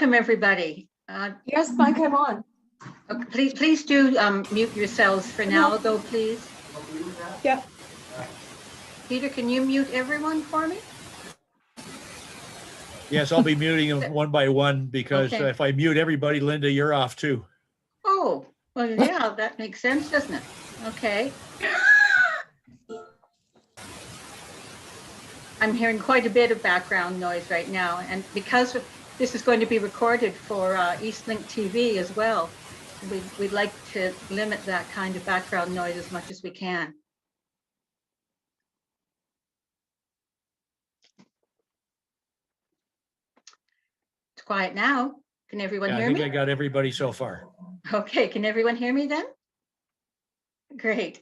Welcome, everybody. Yes, Mike, I'm on. Please do mute yourselves for now, though, please. Yeah. Peter, can you mute everyone for me? Yes, I'll be muting them one by one because Okay. if I mute everybody, Linda, you're off too. Oh, well, yeah, that makes sense, doesn't it? Okay. I'm hearing quite a bit of background noise right now, and because this is going to be recorded for Eastlink TV as well, we'd like to limit that kind of background noise as much as we can. It's quiet now. Can everyone hear me? I think I got everybody so far. Okay, can everyone hear me then? Great.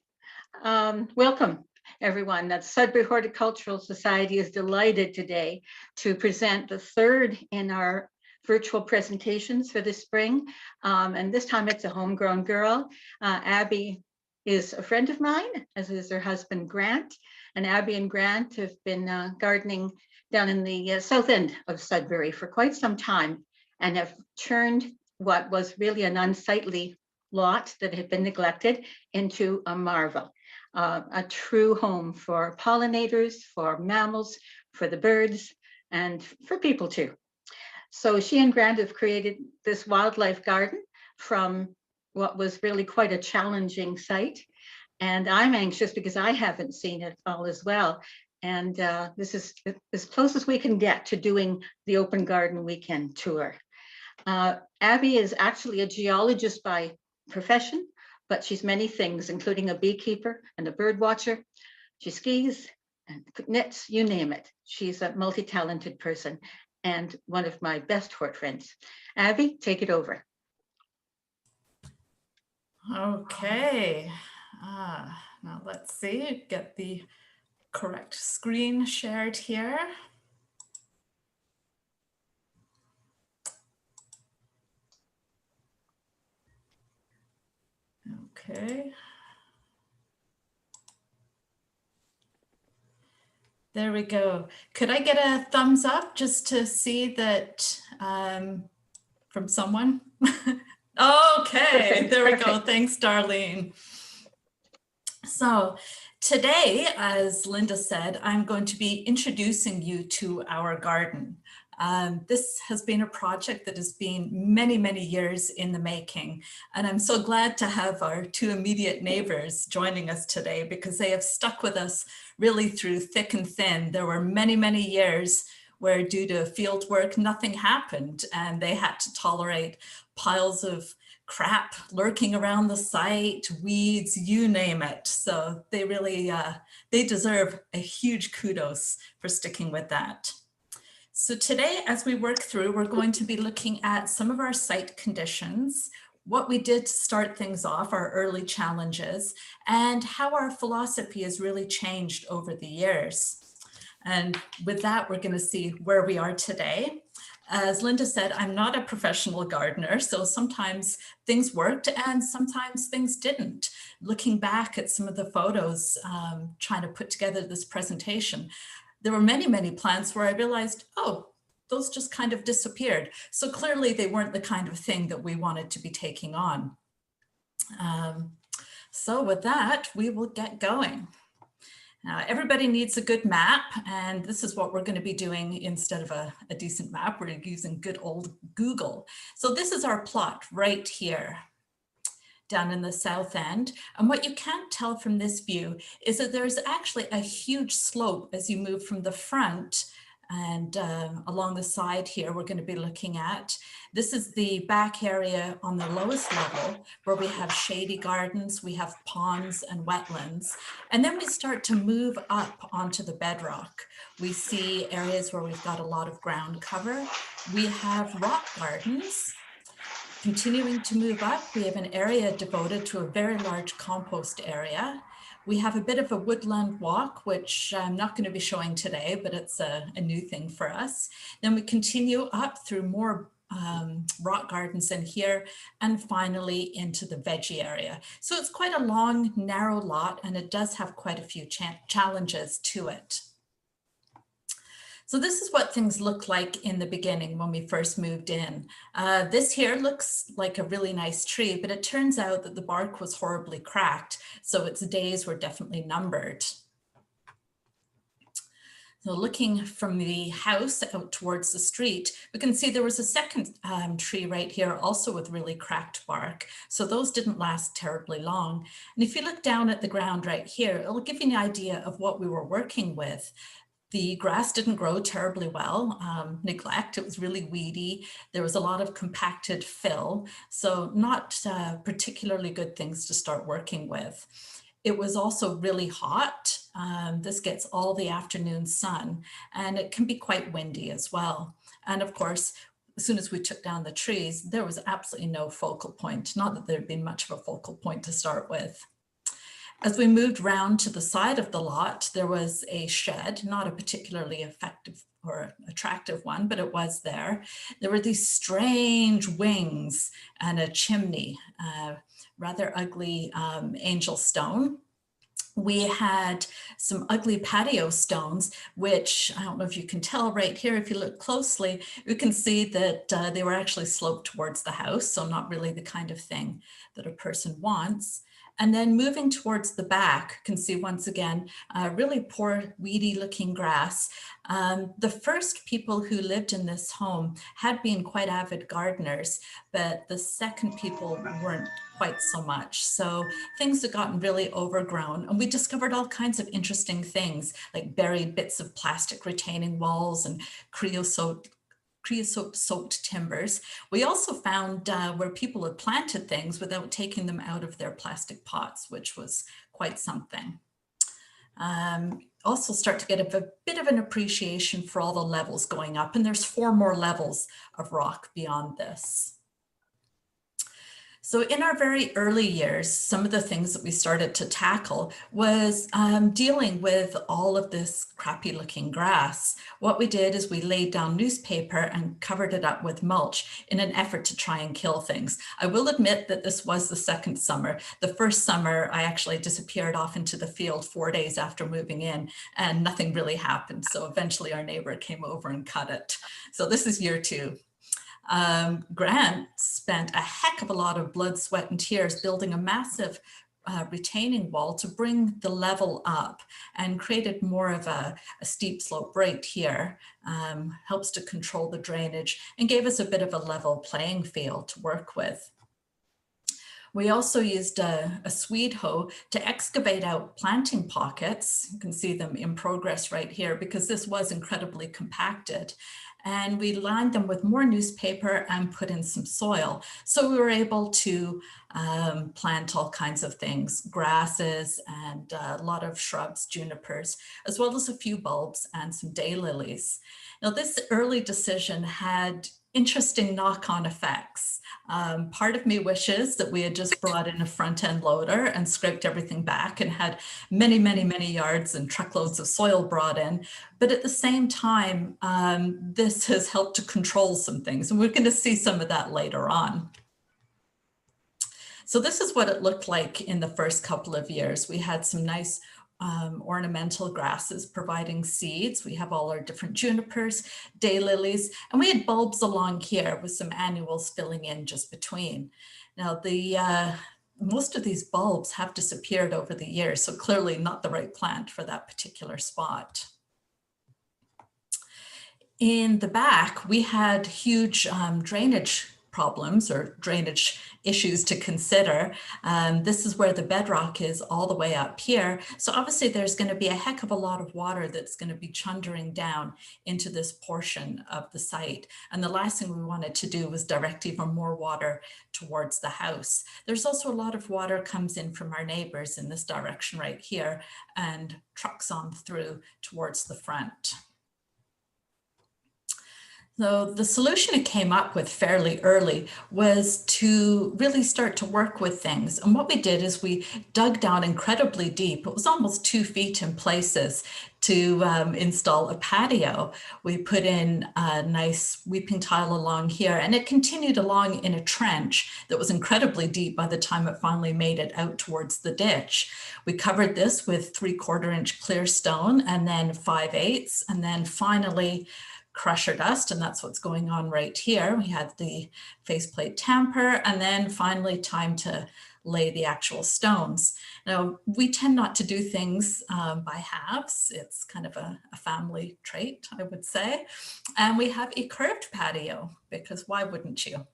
Welcome, everyone. That Sudbury Horticultural Society is delighted today to present the third in our virtual presentations for this spring. And this time it's a homegrown girl. Abby is a friend of mine, as is her husband, Grant. And Abby and Grant have been gardening down in the south end of Sudbury for quite some time and have turned what was really an unsightly lot that had been neglected into a marvel, a true home for pollinators, for mammals, for the birds, and for people too. So she and Grant have created this wildlife garden from what was really quite a challenging site. And I'm anxious because I haven't seen it all as well. And this is as close as we can get to doing the Open Garden Weekend tour. Abby is actually a geologist by profession, but she's many things, including a beekeeper and a bird watcher. She skis and knits, you name it. She's a multi-talented person and one of my best hort friends. Abby, take it over. Okay, now let's see, get the correct screen shared here. Okay. There we go. Could I get a thumbs up just to see that from someone? Okay, there we go. Thanks, Darlene. So today, as Linda said, I'm going to be introducing you to our garden. This has been a project that has been many, many years in the making. And I'm so glad to have our two immediate neighbors joining us today because they have stuck with us really through thick and thin. There were many, many years where due to field work, nothing happened and they had to tolerate piles of crap lurking around the site, weeds, you name it. So they really, they deserve a huge kudos for sticking with that. So today, as we work through, we're going to be looking at some of our site conditions, what we did to start things off, our early challenges, and how our philosophy has really changed over the years. And with that, we're going to see where we are today. As Linda said, I'm not a professional gardener, so sometimes things worked and sometimes things didn't. Looking back at some of the photos, trying to put together this presentation, there were many, many plants where I realized, oh, those just kind of disappeared. So clearly they weren't the kind of thing that we wanted to be taking on. So with that, we will get going. Now, everybody needs a good map, and this is what we're going to be doing instead of a decent map. We're using good old Google. So this is our plot right here down in the south end. And what you can't tell from this view is that there's actually a huge slope as you move from the front and along the side here, we're going to be looking at. This is the back area on the lowest level where we have shady gardens, we have ponds and wetlands. And then we start to move up onto the bedrock. We see areas where we've got a lot of ground cover. We have rock gardens. Continuing to move up, we have an area devoted to a very large compost area. We have a bit of a woodland walk, which I'm not going to be showing today, but it's a new thing for us. Then we continue up through more rock gardens in here, and finally into the veggie area. So it's quite a long, narrow lot, and it does have quite a few challenges to it. So this is what things looked like in the beginning when we first moved in. This here looks like a really nice tree, but it turns out that the bark was horribly cracked, so its days were definitely numbered. So looking from the house out towards the street, we can see there was a second tree right here also with really cracked bark. So those didn't last terribly long. And if you look down at the ground right here, it'll give you an idea of what we were working with. The grass didn't grow terribly well, neglect, it was really weedy. There was a lot of compacted fill, so not particularly good things to start working with. It was also really hot. This gets all the afternoon sun, and it can be quite windy as well. And of course, as soon as we took down the trees, there was absolutely no focal point, not that there'd been much of a focal point to start with. As we moved round to the side of the lot, there was a shed, not a particularly effective or attractive one, but it was there. There were these strange wings and a chimney, rather ugly angel stone. We had some ugly patio stones, which I don't know if you can tell right here. If you look closely, you can see that they were actually sloped towards the house. So not really the kind of thing that a person wants. And then moving towards the back, you can see once again, really poor weedy looking grass. The first people who lived in this home had been quite avid gardeners, but the second people weren't quite so much. So things had gotten really overgrown, and we discovered all kinds of interesting things like buried bits of plastic retaining walls and creosote-soaked timbers. We also found where people had planted things without taking them out of their plastic pots, which was quite something. Also start to get a bit of an appreciation for all the levels going up, and there's 4 more levels of rock beyond this. So in our very early years, some of the things that we started to tackle was dealing with all of this crappy looking grass. What we did is we laid down newspaper and covered it up with mulch in an effort to try and kill things. I will admit that this was the second summer. The first summer, I actually disappeared off into the field 4 days after moving in, and nothing really happened. So eventually our neighbor came over and cut it. So this is year 2. Grant spent a heck of a lot of blood, sweat, and tears building a massive retaining wall to bring the level up, and created more of a steep slope right here. Helps to control the drainage and gave us a bit of a level playing field to work with. We also used a Swede hoe to excavate out planting pockets. You can see them in progress right here because this was incredibly compacted. And we lined them with more newspaper and put in some soil. So we were able to plant all kinds of things, grasses and a lot of shrubs, junipers, as well as a few bulbs and some daylilies. Now, this early decision had interesting knock-on effects. Part of me wishes that we had just brought in a front-end loader and scraped everything back and had many, many, many yards and truckloads of soil brought in. But at the same time, this has helped to control some things, and we're going to see some of that later on. So this is what it looked like in the first couple of years. We had some nice ornamental grasses providing seeds. We have all our different junipers, daylilies, and we had bulbs along here with some annuals filling in just between. Now, most of these bulbs have disappeared over the years, so clearly not the right plant for that particular spot. In the back, we had huge drainage problems or drainage issues to consider. This is where the bedrock is all the way up here. So obviously there's going to be a heck of a lot of water that's going to be chundering down into this portion of the site. And the last thing we wanted to do was direct even more water towards the house. There's also a lot of water comes in from our neighbors in this direction right here and trucks on through towards the front. So the solution it came up with fairly early was to really start to work with things. And what we did is we dug down incredibly deep. It was almost 2 feet in places to install a patio. We put in a nice weeping tile along here, and it continued along in a trench that was incredibly deep by the time it finally made it out towards the ditch. We covered this with 3/4 inch clear stone, and then 5/8, and then finally crusher dust, and that's what's going on right here. We had the faceplate tamper, and then finally time to lay the actual stones. Now, we tend not to do things by halves. It's kind of a family trait, I would say. And we have a curved patio, because why wouldn't you?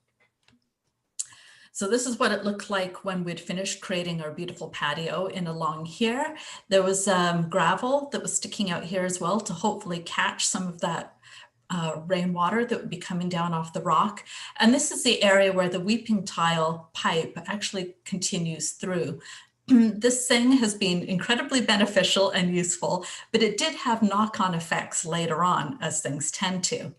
So this is what it looked like when we'd finished creating our beautiful patio in along here. There was gravel that was sticking out here as well to hopefully catch some of that rainwater that would be coming down off the rock. And this is the area where the weeping tile pipe actually continues through. This thing has been incredibly beneficial and useful, but it did have knock-on effects later on, as things tend to.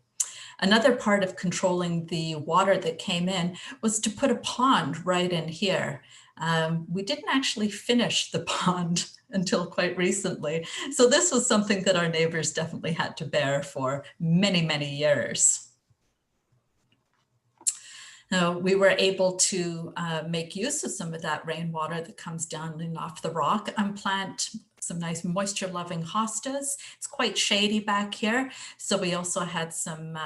Another part of controlling the water that came in was to put a pond right in here. We didn't actually finish the pond until quite recently. So this was something that our neighbors definitely had to bear for many, many years. Now, we were able to make use of some of that rainwater that comes down and off the rock and plant some nice moisture loving hostas. It's quite shady back here. So we also had some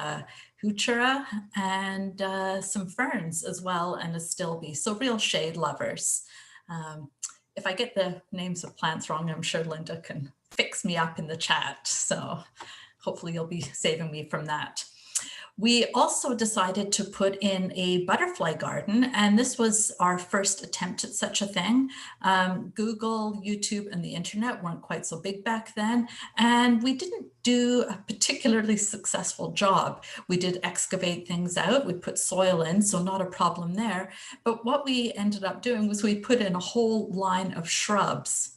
heuchera and some ferns as well, and astilbe, so real shade lovers. If I get the names of plants wrong, I'm sure Linda can fix me up in the chat. So hopefully you'll be saving me from that. We also decided to put in a butterfly garden, and this was our first attempt at such a thing. Google, YouTube, and the internet weren't quite so big back then, and we didn't do a particularly successful job. We did excavate things out, we put soil in, so not a problem there. But what we ended up doing was we put in a whole line of shrubs.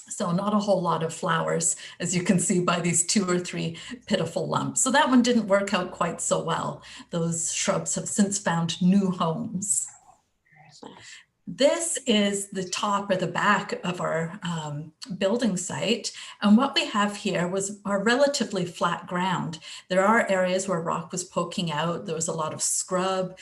So not a whole lot of flowers, as you can see by these 2 or 3 pitiful lumps. So that one didn't work out quite so well. Those shrubs have since found new homes. This is the top or the back of our building site. And what we have here was our relatively flat ground. There are areas where rock was poking out. There was a lot of scrub,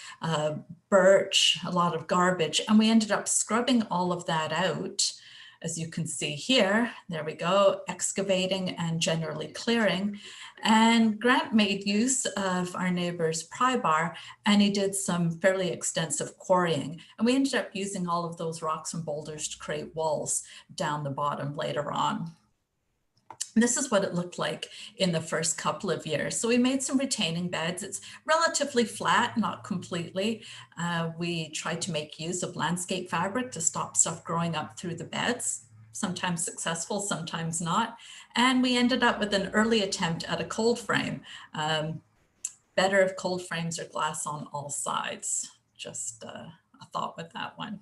birch, a lot of garbage, and we ended up scrubbing all of that out. As you can see here, there we go, excavating and generally clearing. And Grant made use of our neighbor's pry bar, and he did some fairly extensive quarrying. And we ended up using all of those rocks and boulders to create walls down the bottom later on. This is what it looked like in the first couple of years. So we made some retaining beds. It's relatively flat, not completely. We tried to make use of landscape fabric to stop stuff growing up through the beds, sometimes successful, sometimes not. And we ended up with an early attempt at a cold frame. Better if cold frames are glass on all sides. Just a thought with that one.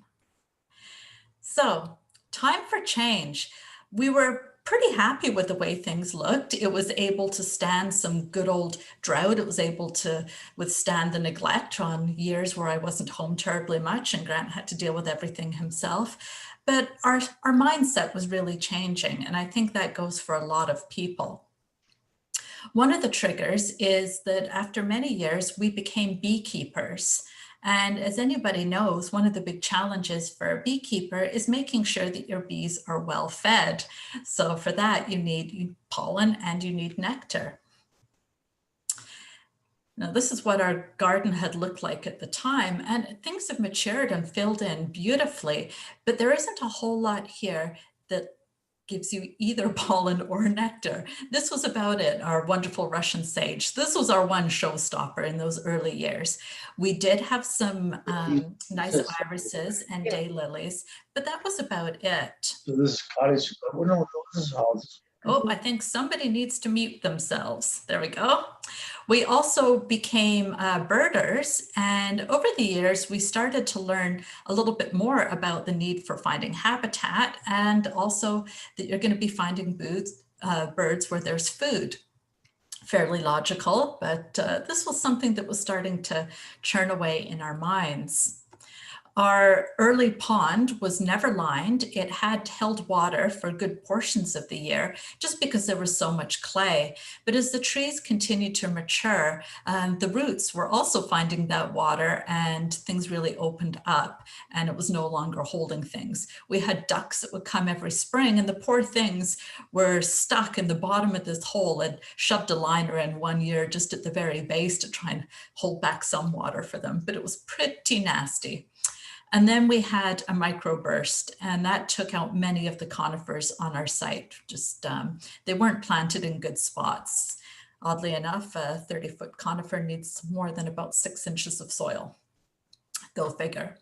So, time for change. We were pretty happy with the way things looked. It was able to stand some good old drought. It was able to withstand the neglect on years where I wasn't home terribly much and Grant had to deal with everything himself. But our mindset was really changing, and I think that goes for a lot of people. One of the triggers is that after many years, we became beekeepers. And as anybody knows, one of the big challenges for a beekeeper is making sure that your bees are well fed. So for that, you need pollen and you need nectar. Now, this is what our garden had looked like at the time, and things have matured and filled in beautifully, but there isn't a whole lot here that gives you either pollen or nectar. This was about it, our wonderful Russian sage. This was our one showstopper in those early years. We did have some nice irises and daylilies, but that was about it. So this is cottage. No, this is houses. Oh, I think somebody needs to mute themselves. There we go. We also became birders, and over the years, we started to learn a little bit more about the need for finding habitat, and also that you're going to be finding birds where there's food. Fairly logical, but this was something that was starting to churn away in our minds. Our early pond was never lined. It had held water for good portions of the year just because there was so much clay. But as the trees continued to mature, the roots were also finding that water and things really opened up and it was no longer holding things. We had ducks that would come every spring and the poor things were stuck in the bottom of this hole and shoved a liner in one year just at the very base to try and hold back some water for them, but it was pretty nasty. And then we had a microburst, and that took out many of the conifers on our site. Just they weren't planted in good spots. Oddly enough, a 30-foot conifer needs more than about 6 inches of soil. Go figure.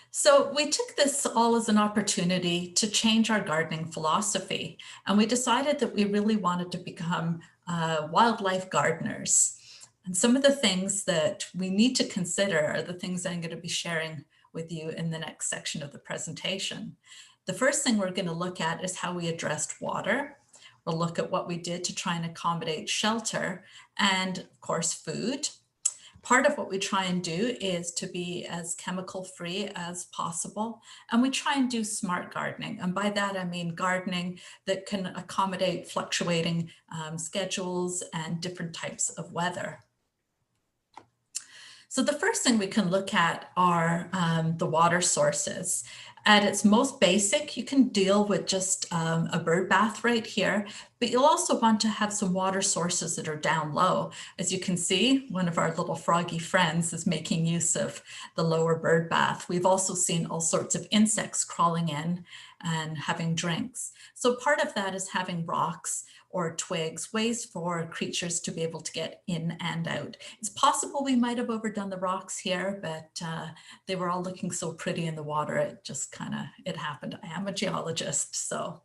So we took this all as an opportunity to change our gardening philosophy, and we decided that we really wanted to become wildlife gardeners. And some of the things that we need to consider are the things I'm going to be sharing with you in the next section of the presentation. The first thing we're going to look at is how we addressed water. We'll look at what we did to try and accommodate shelter and, of course, food. Part of what we try and do is to be as chemical free as possible. And we try and do smart gardening. And by that, I mean gardening that can accommodate fluctuating schedules and different types of weather. So the first thing we can look at are the water sources. At its most basic, you can deal with just a bird bath right here, but you'll also want to have some water sources that are down low. As you can see, one of our little froggy friends is making use of the lower bird bath. We've also seen all sorts of insects crawling in and having drinks. So part of that is having rocks or twigs, ways for creatures to be able to get in and out. It's possible we might have overdone the rocks here, but they were all looking so pretty in the water, it just kind of, it happened. I am a geologist, so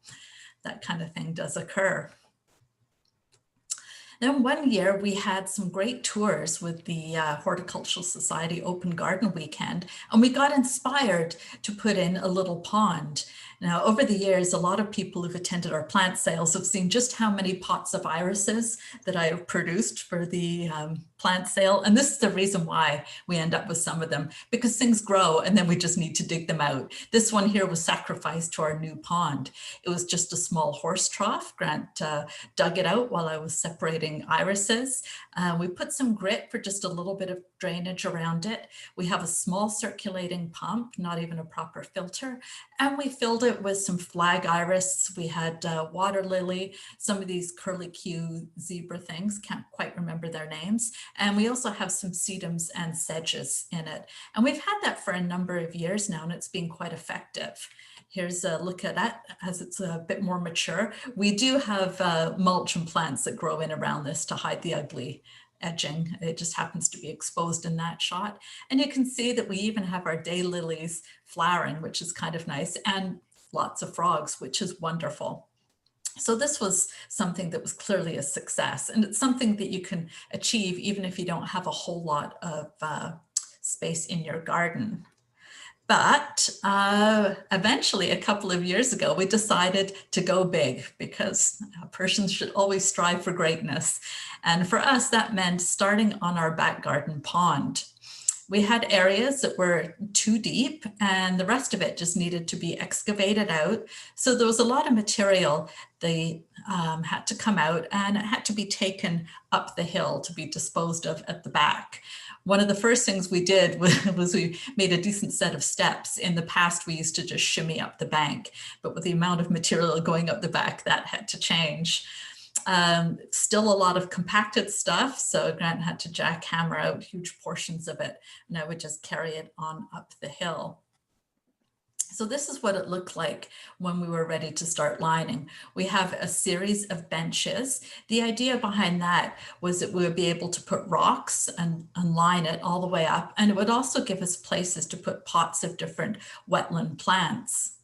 that kind of thing does occur. Then one year we had some great tours with the Horticultural Society Open Garden Weekend, and we got inspired to put in a little pond. Now, over the years, a lot of people who've attended our plant sales have seen just how many pots of irises that I have produced for the plant sale. And this is the reason why we end up with some of them, because things grow and then we just need to dig them out. This one here was sacrificed to our new pond. It was just a small horse trough. Grant dug it out while I was separating irises. We put some grit for just a little bit of drainage around it. We have a small circulating pump, not even a proper filter. And we filled it with some flag iris. We had water lily, some of these curlicue zebra things, can't quite remember their names. And we also have some sedums and sedges in it. And we've had that for a number of years now, and it's been quite effective. Here's a look at that as it's a bit more mature. We do have mulch and plants that grow in around this to hide the ugly edging. It just happens to be exposed in that shot. And you can see that we even have our daylilies flowering, which is kind of nice, and lots of frogs, which is wonderful. So this was something that was clearly a success, and it's something that you can achieve even if you don't have a whole lot of space in your garden. But eventually, a couple of years ago, we decided to go big because a person should always strive for greatness. And for us, that meant starting on our back garden pond. We had areas that were too deep and the rest of it just needed to be excavated out. So there was a lot of material they had to come out and it had to be taken up the hill to be disposed of at the back. One of the first things we did was we made a decent set of steps. In the past, we used to just shimmy up the bank, but with the amount of material going up the back, that had to change. Still a lot of compacted stuff. So Grant had to jackhammer out huge portions of it. And I would just carry it on up the hill. So this is what it looked like when we were ready to start lining. We have a series of benches. The idea behind that was that we would be able to put rocks and line it all the way up. And it would also give us places to put pots of different wetland plants.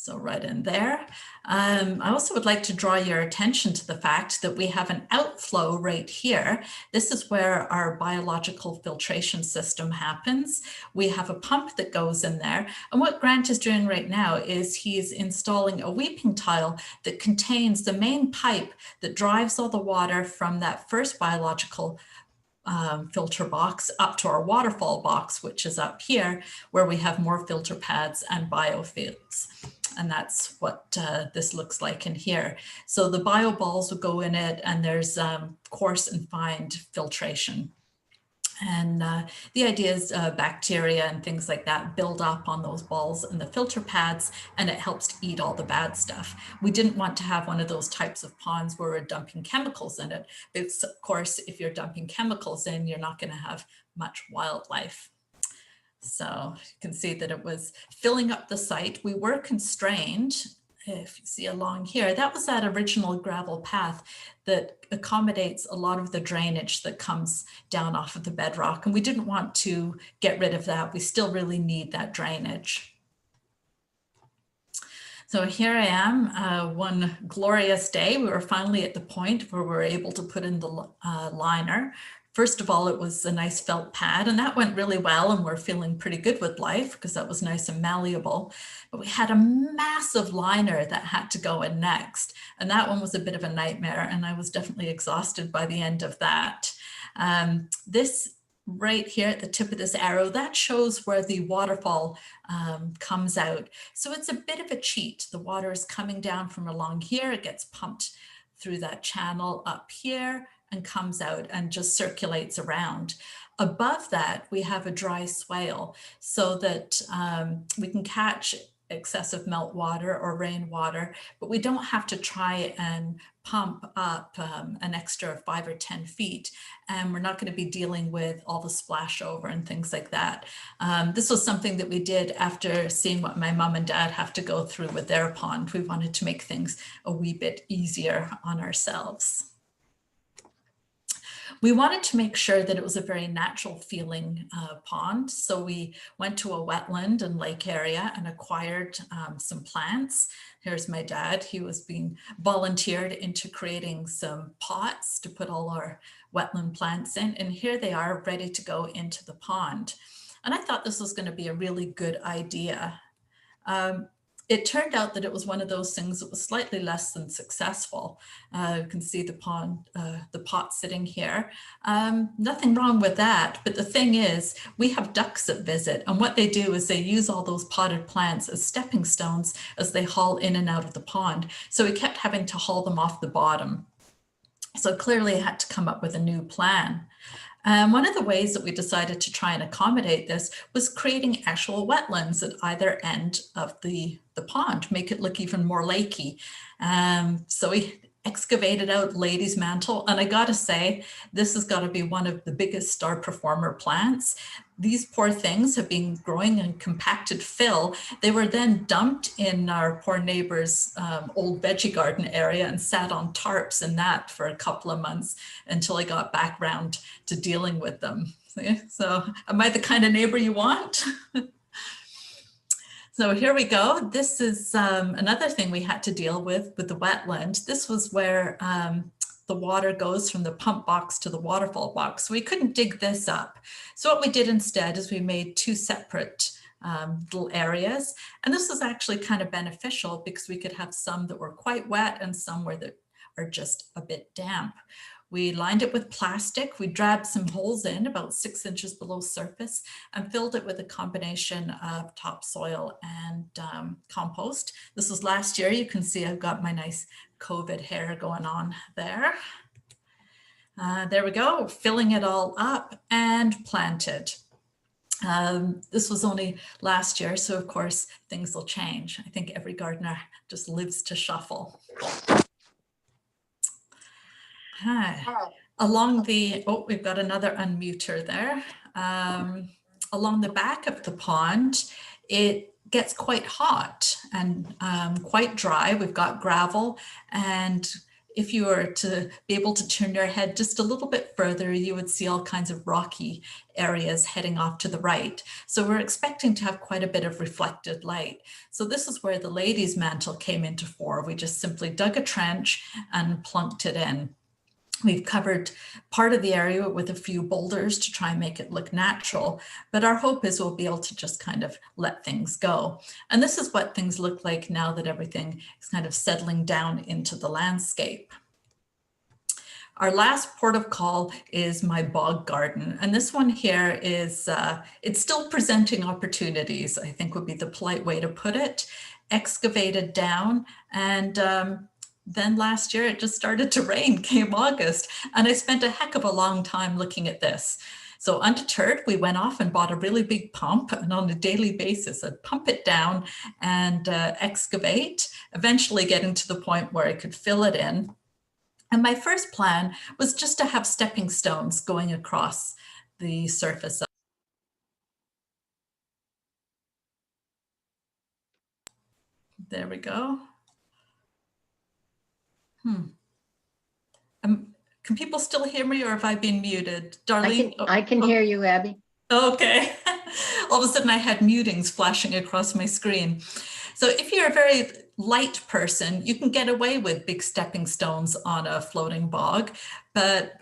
So right in there. I also would like to draw your attention to the fact that we have an outflow right here. This is where our biological filtration system happens. We have a pump that goes in there. And what Grant is doing right now is he's installing a weeping tile that contains the main pipe that drives all the water from that first biological filter box up to our waterfall box, which is up here, where we have more filter pads and biofields. And that's what this looks like in here. So the bio balls will go in it, and there's coarse and fine filtration. And the idea is bacteria and things like that build up on those balls and the filter pads, and it helps to eat all the bad stuff. We didn't want to have one of those types of ponds where we're dumping chemicals in it. It's, of course, if you're dumping chemicals in, you're not going to have much wildlife. So you can see that it was filling up the site. We were constrained. If you see along here, that was that original gravel path that accommodates a lot of the drainage that comes down off of the bedrock. And we didn't want to get rid of that. We still really need that drainage. So here I am, one glorious day. We were finally at the point where we were able to put in the liner. First of all, it was a nice felt pad, and that went really well, and we're feeling pretty good with life because that was nice and malleable. But we had a massive liner that had to go in next, and that one was a bit of a nightmare, and I was definitely exhausted by the end of that. This right here at the tip of this arrow, that shows where the waterfall comes out. So it's a bit of a cheat. The water is coming down from along here. It gets pumped through that channel up here and comes out and just circulates around. Above that, we have a dry swale so that we can catch excessive meltwater or rainwater, but we don't have to try and pump up an extra 5 or 10 feet. And we're not going to be dealing with all the splash over and things like that. This was something that we did after seeing what my mom and dad have to go through with their pond. We wanted to make things a wee bit easier on ourselves. We wanted to make sure that it was a very natural feeling pond. So we went to a wetland and lake area and acquired some plants. Here's my dad. He was being volunteered into creating some pots to put all our wetland plants in. And here they are ready to go into the pond. And I thought this was going to be a really good idea. It turned out that it was one of those things that was slightly less than successful. You can see the pond, the pot sitting here. Nothing wrong with that. But the thing is, we have ducks that visit, and what they do is they use all those potted plants as stepping stones as they haul in and out of the pond. So we kept having to haul them off the bottom. So clearly I had to come up with a new plan. One of the ways that we decided to try and accommodate this was creating actual wetlands at either end of the pond, make it look even more lakey. So we excavated out Lady's Mantle, and I gotta say, this has got to be one of the biggest star performer plants. These poor things have been growing in compacted fill. They were then dumped in our poor neighbor's old veggie garden area and sat on tarps in that for a couple of months until I got back around to dealing with them. So am I the kind of neighbor you want? So here we go. This is another thing we had to deal with the wetland. This was where the water goes from the pump box to the waterfall box. So we couldn't dig this up. So what we did instead is we made two separate little areas. And this was actually kind of beneficial because we could have some that were quite wet and some where that are just a bit damp. We lined it with plastic. We dragged some holes in about 6 inches below surface and filled it with a combination of topsoil and compost. This was last year. You can see I've got my nice COVID hair going on there. There we go, filling it all up and planted. This was only last year, so of course things will change. I think every gardener just lives to shuffle. Hi. Along the, oh, we've got another unmuter there. Along the back of the pond, it gets quite hot and quite dry. We've got gravel, and if you were to be able to turn your head just a little bit further, you would see all kinds of rocky areas heading off to the right. So we're expecting to have quite a bit of reflected light. So this is where the ladies' mantle came into fore. We just simply dug a trench and plunked it in. We've covered part of the area with a few boulders to try and make it look natural, but our hope is we'll be able to just kind of let things go. And this is what things look like now that everything is kind of settling down into the landscape. Our last port of call is my bog garden. And this one here is, it's still presenting opportunities, I think would be the polite way to put it. Excavated down, and then last year it just started to rain, came August, and I spent a heck of a long time looking at this. So undeterred, we went off and bought a really big pump, and on a daily basis, I'd pump it down and excavate, eventually getting to the point where I could fill it in. And my first plan was just to have stepping stones going across the surface. There we go. Can people still hear me, or have I been muted? Darlene? I can hear you, Abby. Okay. All of a sudden I had mutings flashing across my screen. So if you're a very light person, you can get away with big stepping stones on a floating bog, but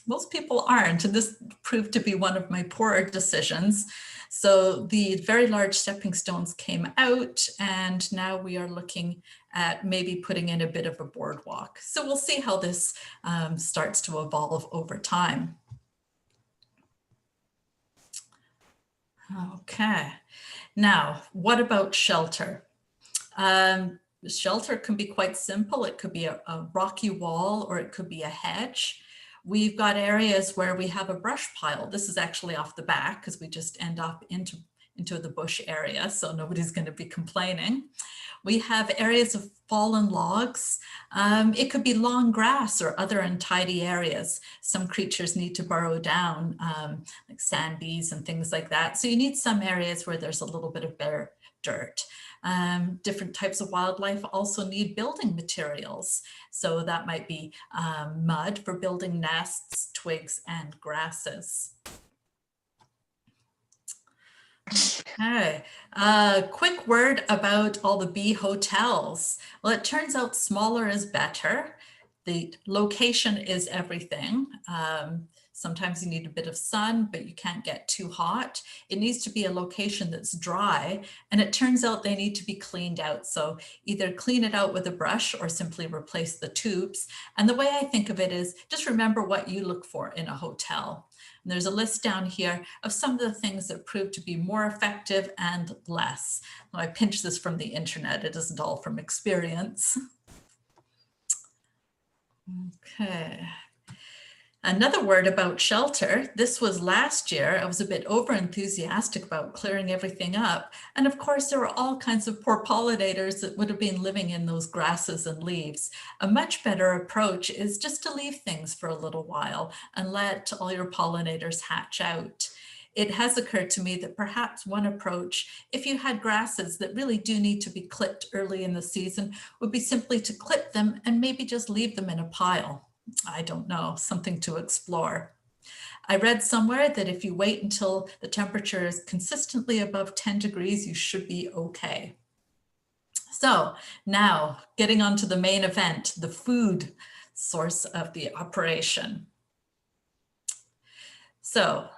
most people aren't. And this proved to be one of my poorer decisions. So the very large stepping stones came out, and now we are looking at maybe putting in a bit of a boardwalk. So we'll see how this starts to evolve over time. Okay, now what about shelter? Shelter can be quite simple. It could be a rocky wall, or it could be a hedge. We've got areas where we have a brush pile. This is actually off the back because we just end up into the bush area, so nobody's going to be complaining. We have areas of fallen logs. It could be long grass or other untidy areas. Some creatures need to burrow down, like sand bees and things like that. So you need some areas where there's a little bit of bare dirt. Different types of wildlife also need building materials. So that might be mud for building nests, twigs, and grasses. Okay, quick word about all the bee hotels. Well, it turns out smaller is better. The location is everything. Sometimes you need a bit of sun, but you can't get too hot. It needs to be a location that's dry, and it turns out they need to be cleaned out. So either clean it out with a brush or simply replace the tubes. And the way I think of it is just remember what you look for in a hotel. And there's a list down here of some of the things that prove to be more effective and less. Now, I pinched this from the internet. It isn't all from experience. Okay. Another word about shelter. This was last year. I was a bit over enthusiastic about clearing everything up. And of course, there were all kinds of poor pollinators that would have been living in those grasses and leaves. A much better approach is just to leave things for a little while and let all your pollinators hatch out. It has occurred to me that perhaps one approach, if you had grasses that really do need to be clipped early in the season, would be simply to clip them and maybe just leave them in a pile. I don't know, something to explore. I read somewhere that if you wait until the temperature is consistently above 10 degrees, you should be okay. So now getting on to the main event, the food source of the operation. So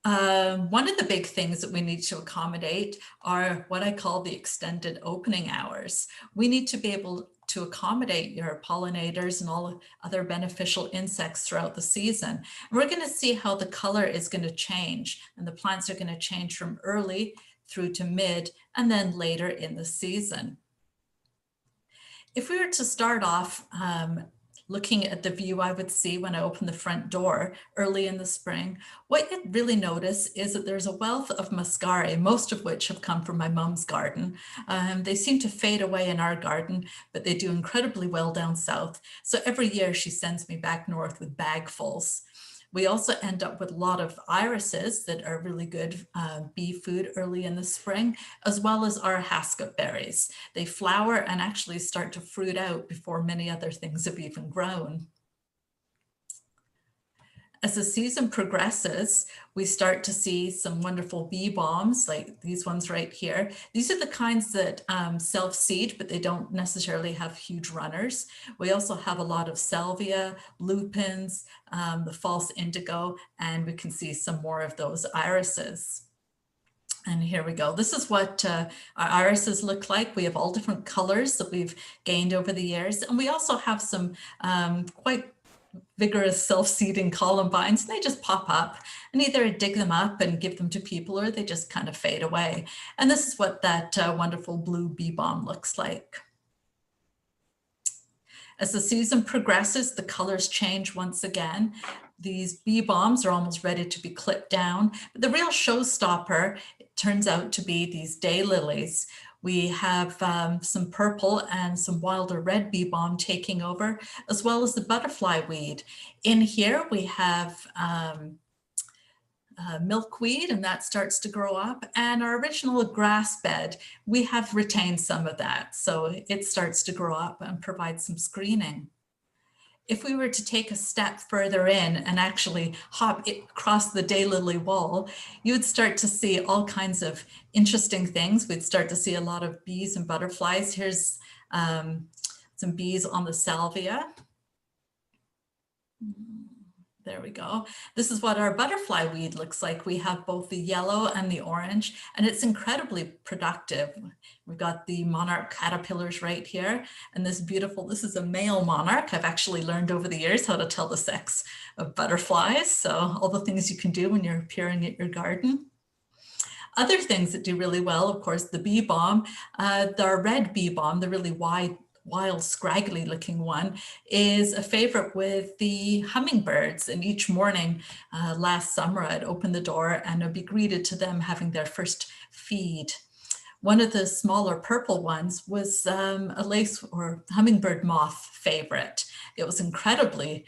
one of the big things that we need to accommodate are what I call the extended opening hours. We need to be able to accommodate your pollinators and all other beneficial insects throughout the season. And we're going to see how the color is going to change, and the plants are going to change from early through to mid and then later in the season. If we were to start off looking at the view I would see when I open the front door early in the spring, what you'd really notice is that there's a wealth of muscari, most of which have come from my mom's garden. They seem to fade away in our garden, but they do incredibly well down south. So every year she sends me back north with bagfuls. We also end up with a lot of irises that are really good bee food early in the spring, as well as our hascap berries. They flower and actually start to fruit out before many other things have even grown. As the season progresses, we start to see some wonderful bee balms like these ones right here. These are the kinds that self-seed, but they don't necessarily have huge runners. We also have a lot of salvia, lupins, the false indigo, and we can see some more of those irises. And here we go. This is what our irises look like. We have all different colors that we've gained over the years. And we also have some quite vigorous self-seeding columbines. They just pop up, and either dig them up and give them to people, or they just kind of fade away. And this is what that wonderful blue bee balm looks like. As the season progresses, the colors change once again. These bee balms are almost ready to be clipped down. But the real showstopper, it turns out to be these daylilies. We have some purple and some wilder red bee balm taking over, as well as the butterfly weed. In here, we have milkweed, and that starts to grow up. And our original grass bed, we have retained some of that. So it starts to grow up and provide some screening. If we were to take a step further in and actually hop across the daylily wall, you would start to see all kinds of interesting things. We'd start to see a lot of bees and butterflies. Here's some bees on the salvia. There we go. This is what our butterfly weed looks like. We have both the yellow and the orange, and it's incredibly productive. We've got the monarch caterpillars right here, and this is a male monarch. I've actually learned over the years how to tell the sex of butterflies. So all the things you can do when you're appearing at your garden. Other things that do really well, of course, the bee balm, the red bee balm, the really wild, scraggly looking one, is a favorite with the hummingbirds. And each morning last summer, I'd open the door and I'd be greeted to them having their first feed. One of the smaller purple ones was a lace or hummingbird moth favorite. It was incredibly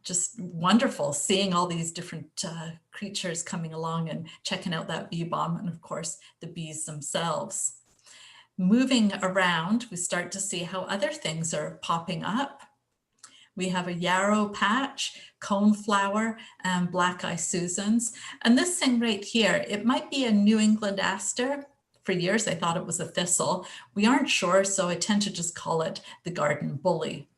just wonderful seeing all these different creatures coming along and checking out that bee balm, and of course the bees themselves. Moving around, we start to see how other things are popping up. We have a yarrow patch, coneflower, and black-eye Susans. And this thing right here, it might be a New England aster. For years, I thought it was a thistle. We aren't sure, so I tend to just call it the garden bully.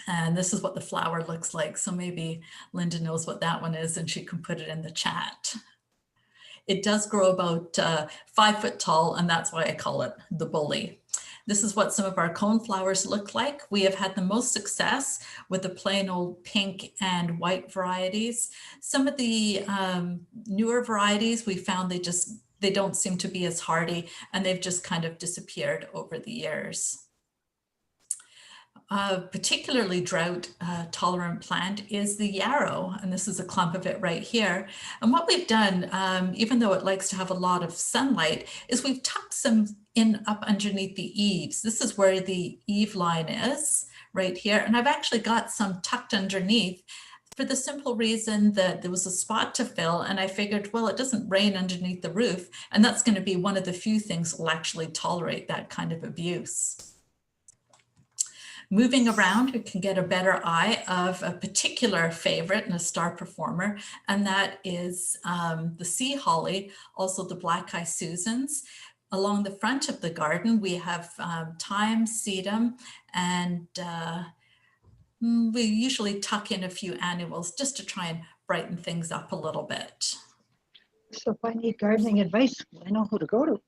And this is what the flower looks like. So maybe Linda knows what that one is and she can put it in the chat. It does grow about 5 foot tall, and that's why I call it the bully. This is what some of our coneflowers look like. We have had the most success with the plain old pink and white varieties. Some of the newer varieties, we found they don't seem to be as hardy, and they've just kind of disappeared over the years. Particularly drought tolerant plant is the yarrow, and this is a clump of it right here. And what we've done, even though it likes to have a lot of sunlight, is we've tucked some in up underneath the eaves. This is where the eave line is right here, and I've actually got some tucked underneath for the simple reason that there was a spot to fill, and I figured, well, it doesn't rain underneath the roof, and that's going to be one of the few things that will actually tolerate that kind of abuse. Moving around, we can get a better eye of a particular favorite and a star performer, and that is the sea holly, also the black-eye Susans. Along the front of the garden, we have thyme, sedum, and we usually tuck in a few annuals just to try and brighten things up a little bit. So if I need gardening advice, I know who to go to.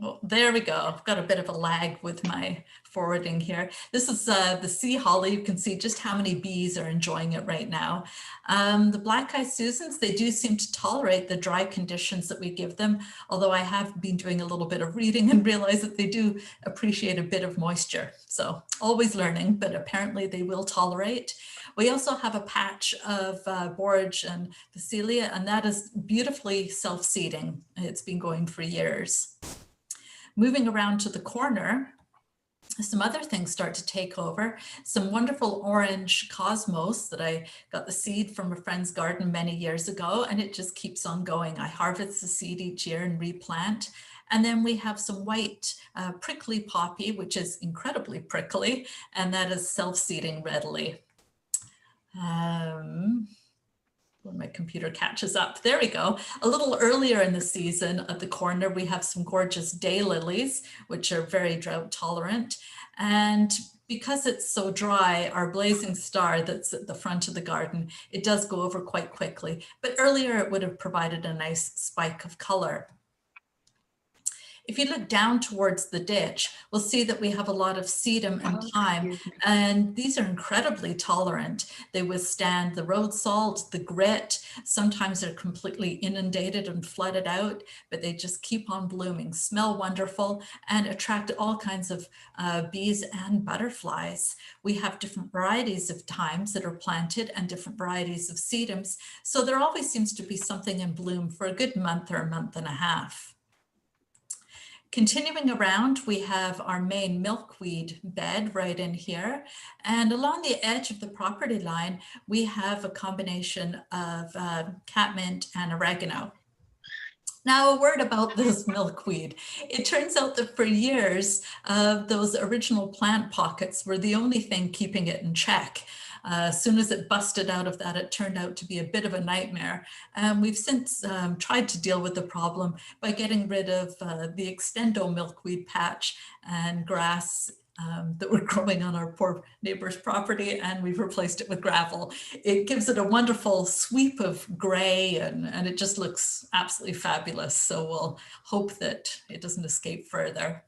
Oh, there we go. I've got a bit of a lag with my forwarding here. This is the sea holly. You can see just how many bees are enjoying it right now. The black-eye Susans, they do seem to tolerate the dry conditions that we give them, although I have been doing a little bit of reading and realize that they do appreciate a bit of moisture. So always learning, but apparently they will tolerate. We also have a patch of borage and phacelia, and that is beautifully self-seeding. It's been going for years. Moving around to the corner, some other things start to take over. Some wonderful orange cosmos that I got the seed from a friend's garden many years ago, and it just keeps on going. I harvest the seed each year and replant. And then we have some white prickly poppy, which is incredibly prickly, and that is self-seeding readily. When my computer catches up, there we go. A little earlier in the season at the corner, we have some gorgeous daylilies, which are very drought tolerant. And because it's so dry, our blazing star that's at the front of the garden, it does go over quite quickly. But earlier it would have provided a nice spike of color. If you look down towards the ditch, we'll see that we have a lot of sedum and thyme, and these are incredibly tolerant. They withstand the road salt, the grit. Sometimes they're completely inundated and flooded out, but they just keep on blooming, smell wonderful, and attract all kinds of bees and butterflies. We have different varieties of thymes that are planted and different varieties of sedums. So there always seems to be something in bloom for a good month or a month and a half. Continuing around, we have our main milkweed bed right in here. And along the edge of the property line, we have a combination of catmint and oregano. Now, a word about this milkweed. It turns out that for years, those original plant pockets were the only thing keeping it in check. As soon as it busted out of that, it turned out to be a bit of a nightmare. And we've since tried to deal with the problem by getting rid of the extendo milkweed patch and grass that were growing on our poor neighbor's property, and we've replaced it with gravel. It gives it a wonderful sweep of gray, and it just looks absolutely fabulous. So we'll hope that it doesn't escape further.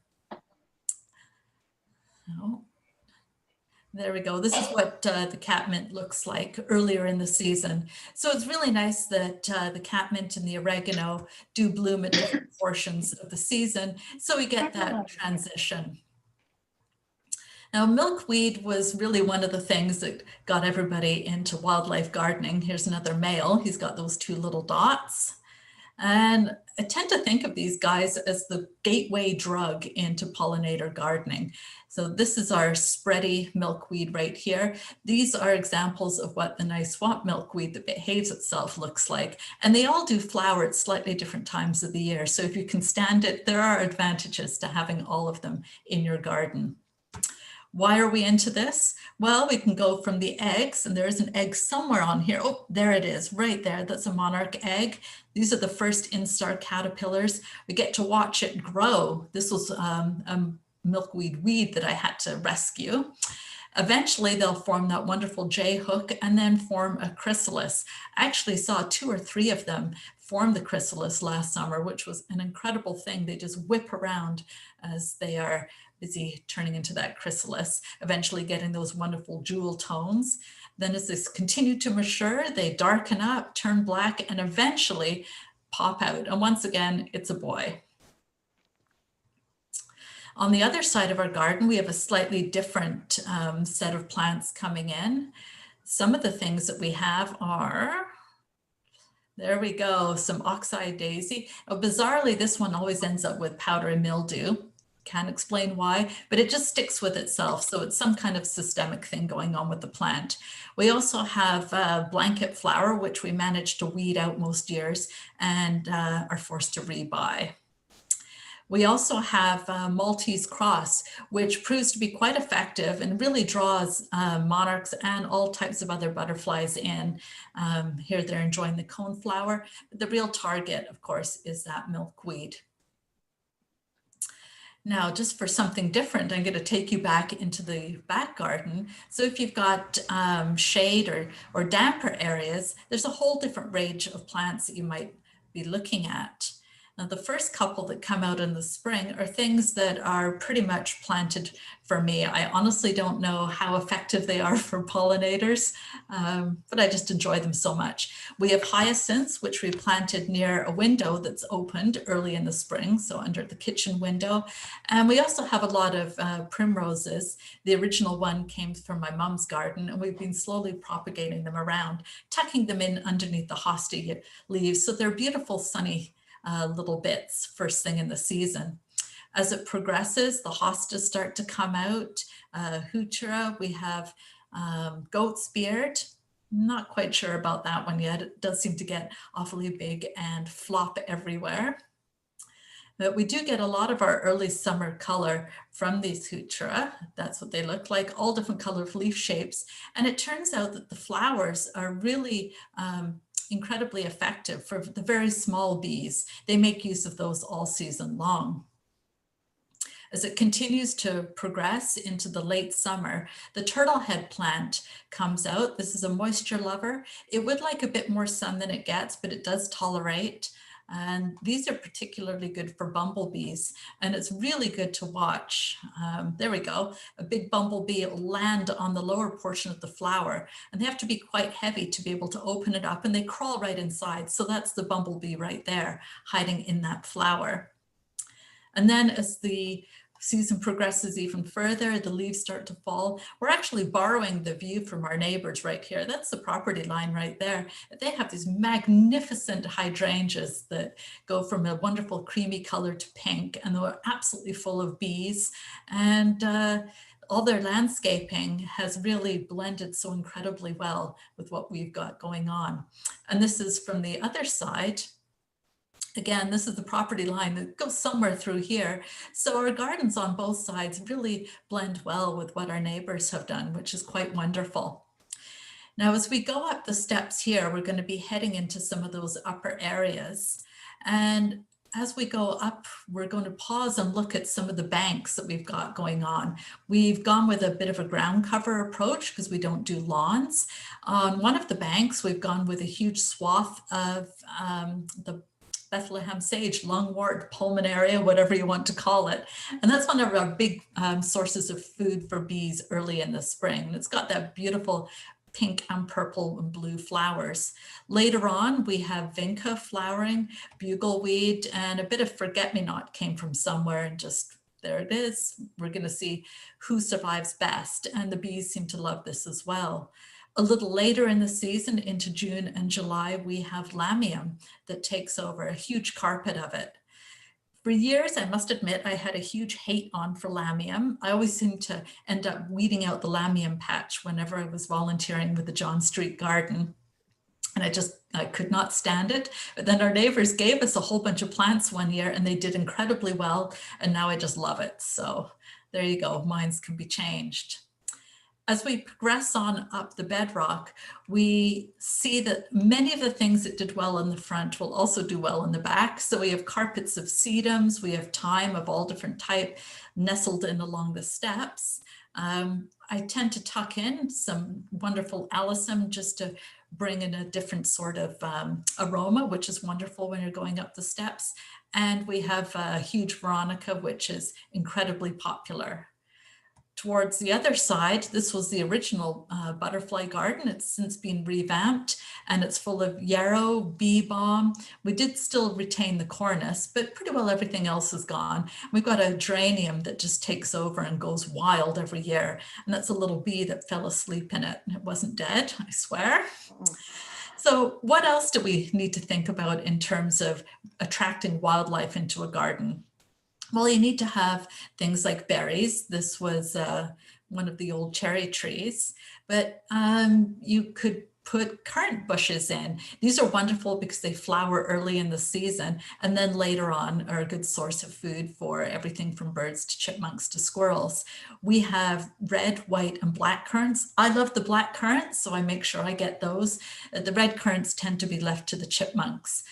Oh. There we go. This is what the catmint looks like earlier in the season. So it's really nice that the catmint and the oregano do bloom at different portions of the season. So we get that transition. Now, milkweed was really one of the things that got everybody into wildlife gardening. Here's another male. He's got those two little dots. And I tend to think of these guys as the gateway drug into pollinator gardening. So this is our spready milkweed right here. These are examples of what the nice swamp milkweed that behaves itself looks like. And they all do flower at slightly different times of the year. So if you can stand it, there are advantages to having all of them in your garden. Why are we into this? Well, we can go from the eggs, and there is an egg somewhere on here. Oh, there it is, right there. That's a monarch egg. These are the first instar caterpillars. We get to watch it grow. This was a milkweed weed that I had to rescue. Eventually, they'll form that wonderful J hook and then form a chrysalis. I actually saw 2 or 3 of them form the chrysalis last summer, which was an incredible thing. They just whip around as they are busy turning into that chrysalis, eventually getting those wonderful jewel tones. Then as this continue to mature, they darken up, turn black, and eventually pop out. And once again, it's a boy. On the other side of our garden, we have a slightly different set of plants coming in. Some of the things that we have are, there we go, some oxeye daisy. Oh, bizarrely, this one always ends up with powdery mildew. Can't explain why, but it just sticks with itself. So it's some kind of systemic thing going on with the plant. We also have blanket flower, which we manage to weed out most years and are forced to rebuy. We also have Maltese cross, which proves to be quite effective and really draws monarchs and all types of other butterflies in. Here they're enjoying the coneflower. The real target, of course, is that milkweed. Now, just for something different, I'm going to take you back into the back garden. So if you've got shade or damper areas, there's a whole different range of plants that you might be looking at. Now, the first couple that come out in the spring are things that are pretty much planted for me. I honestly don't know how effective they are for pollinators, but I just enjoy them so much. We have hyacinths, which we planted near a window that's opened early in the spring, so under the kitchen window. And we also have a lot of primroses. The original one came from my mom's garden, and we've been slowly propagating them around, tucking them in underneath the hostea leaves. So they're beautiful, sunny little bits first thing in the season. As it progresses, the hostas start to come out. Heuchera, we have goat's beard. Not quite sure about that one yet. It does seem to get awfully big and flop everywhere. But we do get a lot of our early summer color from these Heuchera. That's what they look like, all different color of leaf shapes. And it turns out that the flowers are really incredibly effective for the very small bees. They make use of those all season long. As it continues to progress into the late summer, the turtlehead plant comes out. This is a moisture lover. It would like a bit more sun than it gets, but it does tolerate. And these are particularly good for bumblebees, and it's really good to watch. There we go. A big bumblebee will land on the lower portion of the flower, and they have to be quite heavy to be able to open it up, and they crawl right inside. So that's the bumblebee right there, hiding in that flower. And then as the season progresses even further, the leaves start to fall. We're actually borrowing the view from our neighbors right here. That's the property line right there. They have these magnificent hydrangeas that go from a wonderful creamy color to pink, and they're absolutely full of bees. And all their landscaping has really blended so incredibly well with what we've got going on. And this is from the other side. Again, this is the property line that goes somewhere through here. So our gardens on both sides really blend well with what our neighbors have done, which is quite wonderful. Now, as we go up the steps here, we're going to be heading into some of those upper areas. And as we go up, we're going to pause and look at some of the banks that we've got going on. We've gone with a bit of a ground cover approach because we don't do lawns. On one of the banks, we've gone with a huge swath of the Bethlehem sage, lungwort, pulmonaria, whatever you want to call it. And that's one of our big sources of food for bees early in the spring. And it's got that beautiful pink and purple and blue flowers. Later on, we have vinca flowering, bugleweed, and a bit of forget-me-not came from somewhere, and just there it is. We're going to see who survives best. And the bees seem to love this as well. A little later in the season, into June and July, we have lamium that takes over, a huge carpet of it. For years, I must admit, I had a huge hate on for lamium. I always seemed to end up weeding out the lamium patch whenever I was volunteering with the John Street Garden. And I could not stand it. But then our neighbors gave us a whole bunch of plants one year, and they did incredibly well. And now I just love it. So there you go, minds can be changed. As we progress on up the bedrock, we see that many of the things that did well in the front will also do well in the back. So we have carpets of sedums, we have thyme of all different type nestled in along the steps. I tend to tuck in some wonderful alyssum just to bring in a different sort of aroma, which is wonderful when you're going up the steps. And we have a huge veronica, which is incredibly popular. Towards the other side, this was the original butterfly garden. It's since been revamped, and it's full of yarrow, bee balm. We did still retain the cornice, but pretty well everything else is gone. We've got a geranium that just takes over and goes wild every year. And that's a little bee that fell asleep in it. It wasn't dead, I swear. So what else do we need to think about in terms of attracting wildlife into a garden? Well, you need to have things like berries. This was one of the old cherry trees, but you could put currant bushes in. These are wonderful because they flower early in the season, and then later on are a good source of food for everything from birds to chipmunks to squirrels. We have red, white, and black currants. I love the black currants, so I make sure I get those. The red currants tend to be left to the chipmunks.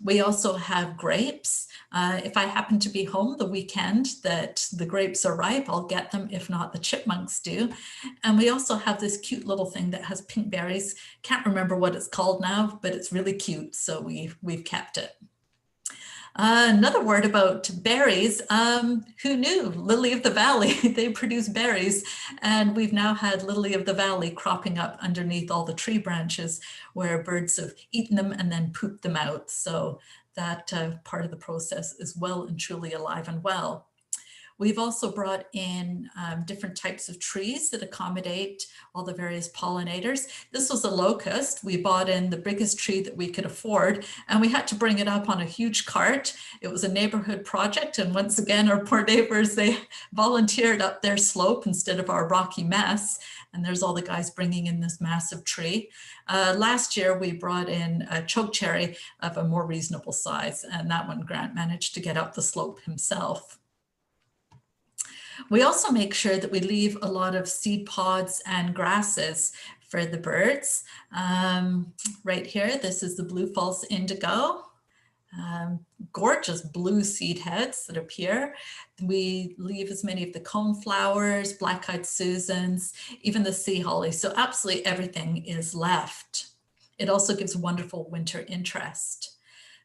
We also have grapes. If I happen to be home the weekend that the grapes are ripe, I'll get them. If not, the chipmunks do. And we also have this cute little thing that has pink berries. Can't remember what it's called now, but it's really cute. So we've kept it. Another word about berries, who knew? Lily of the Valley, they produce berries, and we've now had Lily of the Valley cropping up underneath all the tree branches where birds have eaten them and then pooped them out. So that part of the process is well and truly alive and well. We've also brought in different types of trees that accommodate all the various pollinators. This was a locust. We bought in the biggest tree that we could afford, and we had to bring it up on a huge cart. It was a neighborhood project, and once again, our poor neighbors, they volunteered up their slope instead of our rocky mess. And there's all the guys bringing in this massive tree. Last year, we brought in a chokecherry of a more reasonable size, and that one Grant managed to get up the slope himself. We also make sure that we leave a lot of seed pods and grasses for the birds. Right here, this is the blue false indigo. Gorgeous blue seed heads that appear. We leave as many of the coneflowers, black-eyed Susans, even the sea holly. So absolutely everything is left. It also gives wonderful winter interest.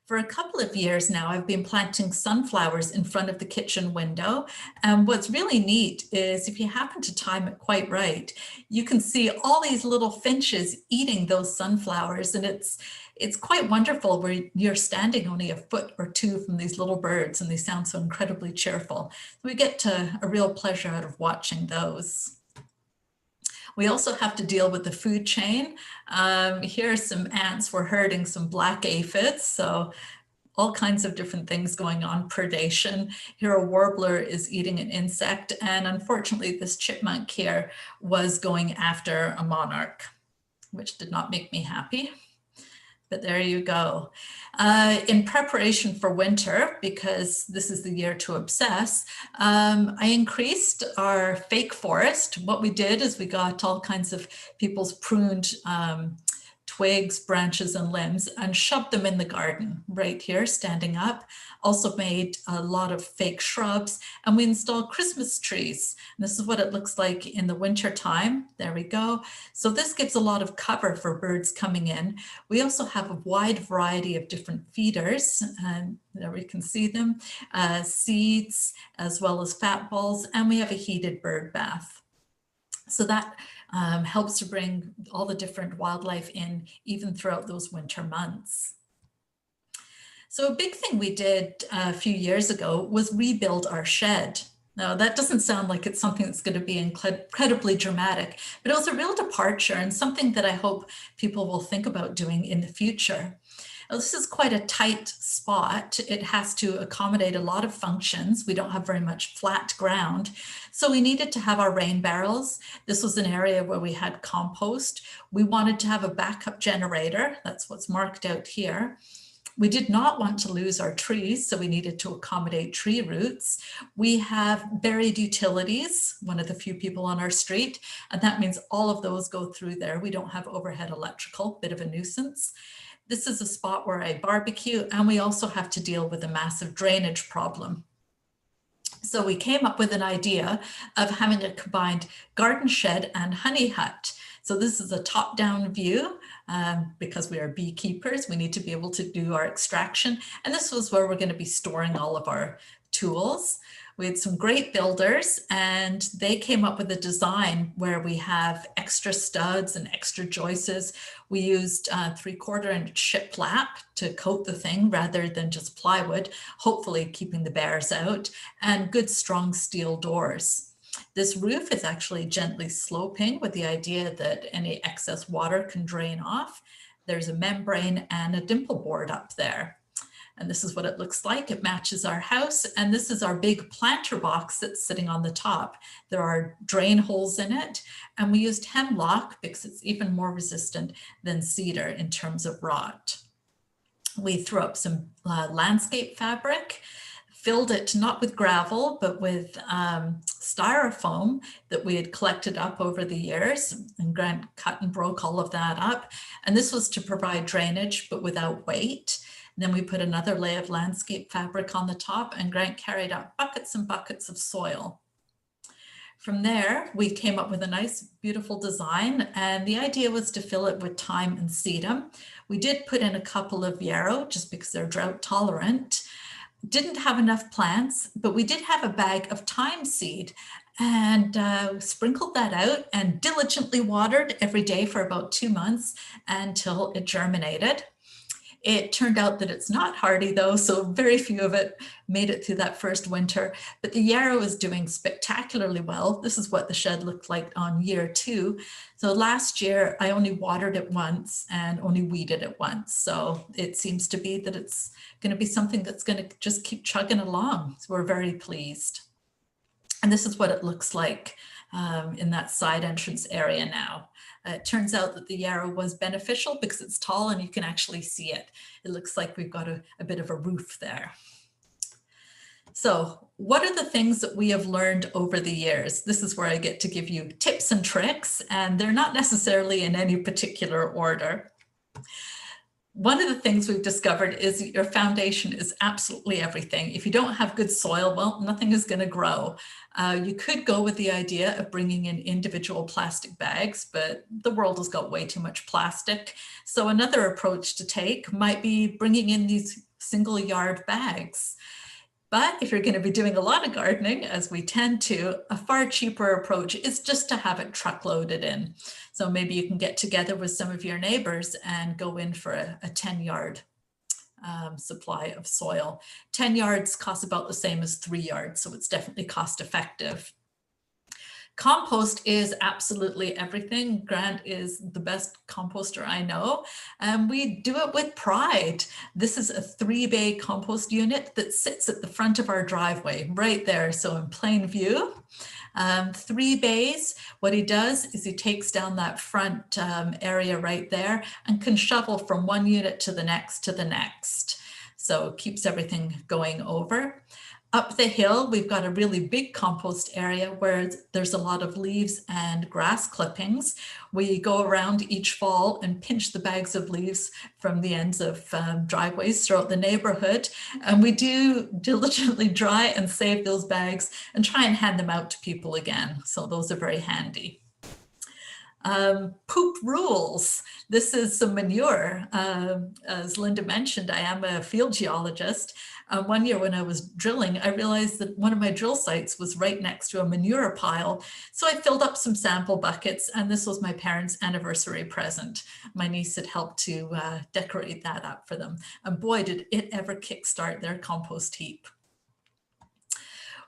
For a couple of years now, I've been planting sunflowers in front of the kitchen window. And what's really neat is if you happen to time it quite right, you can see all these little finches eating those sunflowers. And it's quite wonderful where you're standing only a foot or two from these little birds, and they sound so incredibly cheerful. We get a real pleasure out of watching those. We also have to deal with the food chain. Here are some ants. We're herding some black aphids, so all kinds of different things going on, predation. Here a warbler is eating an insect, and unfortunately this chipmunk here was going after a monarch, which did not make me happy. But there you go. In preparation for winter, because this is the year to obsess, I increased our fake forest. What we did is we got all kinds of people's pruned twigs, branches, and limbs and shoved them in the garden right here, standing up. Also made a lot of fake shrubs, and we installed Christmas trees. And this is what it looks like in the winter time. There we go. So this gives a lot of cover for birds coming in. We also have a wide variety of different feeders, and there we can see them, seeds, as well as fat balls, and we have a heated bird bath. So that helps to bring all the different wildlife in, even throughout those winter months. So a big thing we did a few years ago was rebuild our shed. Now that doesn't sound like it's something that's going to be incredibly dramatic, but it was a real departure and something that I hope people will think about doing in the future. Now, this is quite a tight spot. It has to accommodate a lot of functions. We don't have very much flat ground. So we needed to have our rain barrels. This was an area where we had compost. We wanted to have a backup generator. That's what's marked out here. We did not want to lose our trees, so we needed to accommodate tree roots. We have buried utilities, one of the few people on our street, and that means all of those go through there. We don't have overhead electrical, bit of a nuisance. This is a spot where I barbecue, and we also have to deal with a massive drainage problem. So we came up with an idea of having a combined garden shed and honey hut. So this is a top-down view. Because we are beekeepers, we need to be able to do our extraction. And this was where we're going to be storing all of our tools. We had some great builders, and they came up with a design where we have extra studs and extra joists. We used 3/4 inch shiplap to coat the thing rather than just plywood, hopefully keeping the bears out, and good strong steel doors. This roof is actually gently sloping with the idea that any excess water can drain off. There's a membrane and a dimple board up there. And this is what it looks like. It matches our house. And this is our big planter box that's sitting on the top. There are drain holes in it. And we used hemlock because it's even more resistant than cedar in terms of rot. We threw up some landscape fabric, filled it not with gravel, but with styrofoam that we had collected up over the years, and Grant cut and broke all of that up. And this was to provide drainage, but without weight. And then we put another layer of landscape fabric on the top, and Grant carried out buckets and buckets of soil. From there, we came up with a nice, beautiful design, and the idea was to fill it with thyme and sedum. We did put in a couple of yarrow just because they're drought tolerant. Didn't have enough plants, but we did have a bag of thyme seed, and sprinkled that out and diligently watered every day for about 2 months until it germinated. It turned out that it's not hardy though, so very few of it made it through that first winter, but the yarrow is doing spectacularly well. This is what the shed looked like on year 2. So last year I only watered it once and only weeded it once. So it seems to be that it's going to be something that's going to just keep chugging along. So we're very pleased. And this is what it looks like in that side entrance area now. It turns out that the yarrow was beneficial because it's tall and you can actually see it. It looks like we've got a bit of a roof there. So what are the things that we have learned over the years? This is where I get to give you tips and tricks, and they're not necessarily in any particular order. One of the things we've discovered is that your foundation is absolutely everything. If you don't have good soil, well, nothing is going to grow. You could go with the idea of bringing in individual plastic bags, but the world has got way too much plastic. So another approach to take might be bringing in these single yard bags. But if you're going to be doing a lot of gardening, as we tend to, a far cheaper approach is just to have it truckloaded in. So maybe you can get together with some of your neighbors and go in for a 10-yard supply of soil. 10 yards costs about the same as 3 yards, so it's definitely cost effective. Compost is absolutely everything. Grant is the best composter I know, and we do it with pride. This is a 3-bay compost unit that sits at the front of our driveway, right there, so in plain view. 3 bays. What he does is he takes down that front area right there and can shovel from one unit to the next to the next. So it keeps everything going over. Up the hill, we've got a really big compost area where there's a lot of leaves and grass clippings. We go around each fall and pinch the bags of leaves from the ends of driveways throughout the neighborhood. And we do diligently dry and save those bags and try and hand them out to people again. So those are very handy. Poop rules. This is some manure. As Linda mentioned, I am a field geologist. One year when I was drilling, I realized that one of my drill sites was right next to a manure pile. So I filled up some sample buckets, and this was my parents' anniversary present. My niece had helped to decorate that up for them. And boy, did it ever kickstart their compost heap.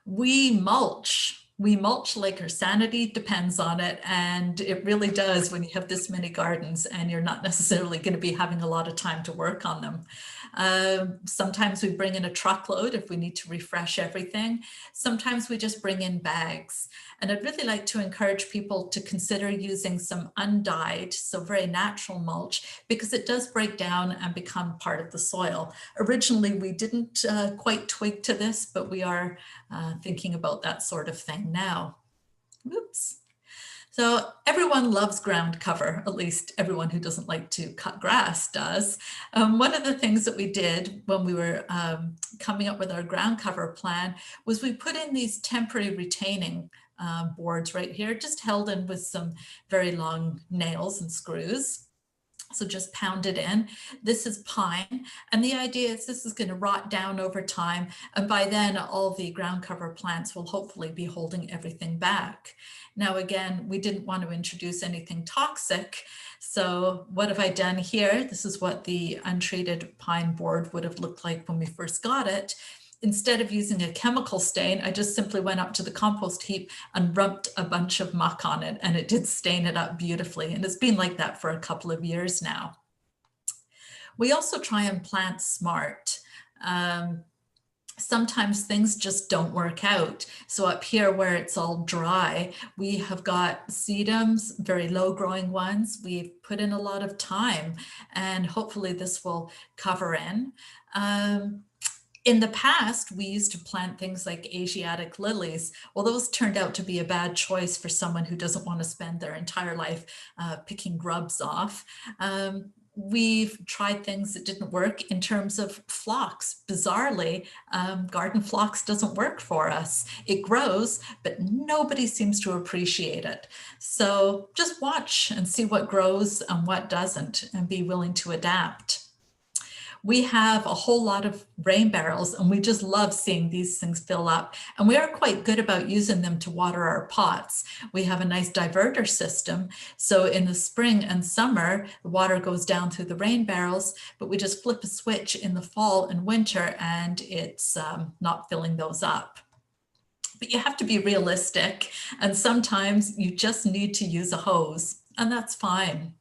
We mulch. We mulch like our sanity depends on it, and it really does when you have this many gardens and you're not necessarily going to be having a lot of time to work on them. Sometimes we bring in a truckload if we need to refresh everything. Sometimes we just bring in bags. And I'd really like to encourage people to consider using some undyed, so very natural mulch, because it does break down and become part of the soil. Originally, we didn't quite twig to this, but we are thinking about that sort of thing now. Oops. So everyone loves ground cover, at least everyone who doesn't like to cut grass does. One of the things that we did when we were coming up with our ground cover plan was we put in these temporary retaining boards right here, just held in with some very long nails and screws. So just pound it in. This is pine. And the idea is this is going to rot down over time. And by then, all the ground cover plants will hopefully be holding everything back. Now, again, we didn't want to introduce anything toxic. So what have I done here? This is what the untreated pine board would have looked like when we first got it. Instead of using a chemical stain, I just simply went up to the compost heap and rubbed a bunch of muck on it, and it did stain it up beautifully. And it's been like that for a couple of years now. We also try and plant smart. Sometimes things just don't work out. So up here where it's all dry, we have got sedums, very low growing ones. We've put in a lot of time, and hopefully this will cover in. In the past, we used to plant things like Asiatic lilies. Well, those turned out to be a bad choice for someone who doesn't want to spend their entire life picking grubs off. We've tried things that didn't work in terms of phlox. Bizarrely, garden phlox doesn't work for us. It grows, but nobody seems to appreciate it. So just watch and see what grows and what doesn't, and be willing to adapt. We have a whole lot of rain barrels, and we just love seeing these things fill up. And we are quite good about using them to water our pots. We have a nice diverter system. So in the spring and summer, the water goes down through the rain barrels, but we just flip a switch in the fall and winter, and it's not filling those up. But you have to be realistic, and sometimes you just need to use a hose, and that's fine.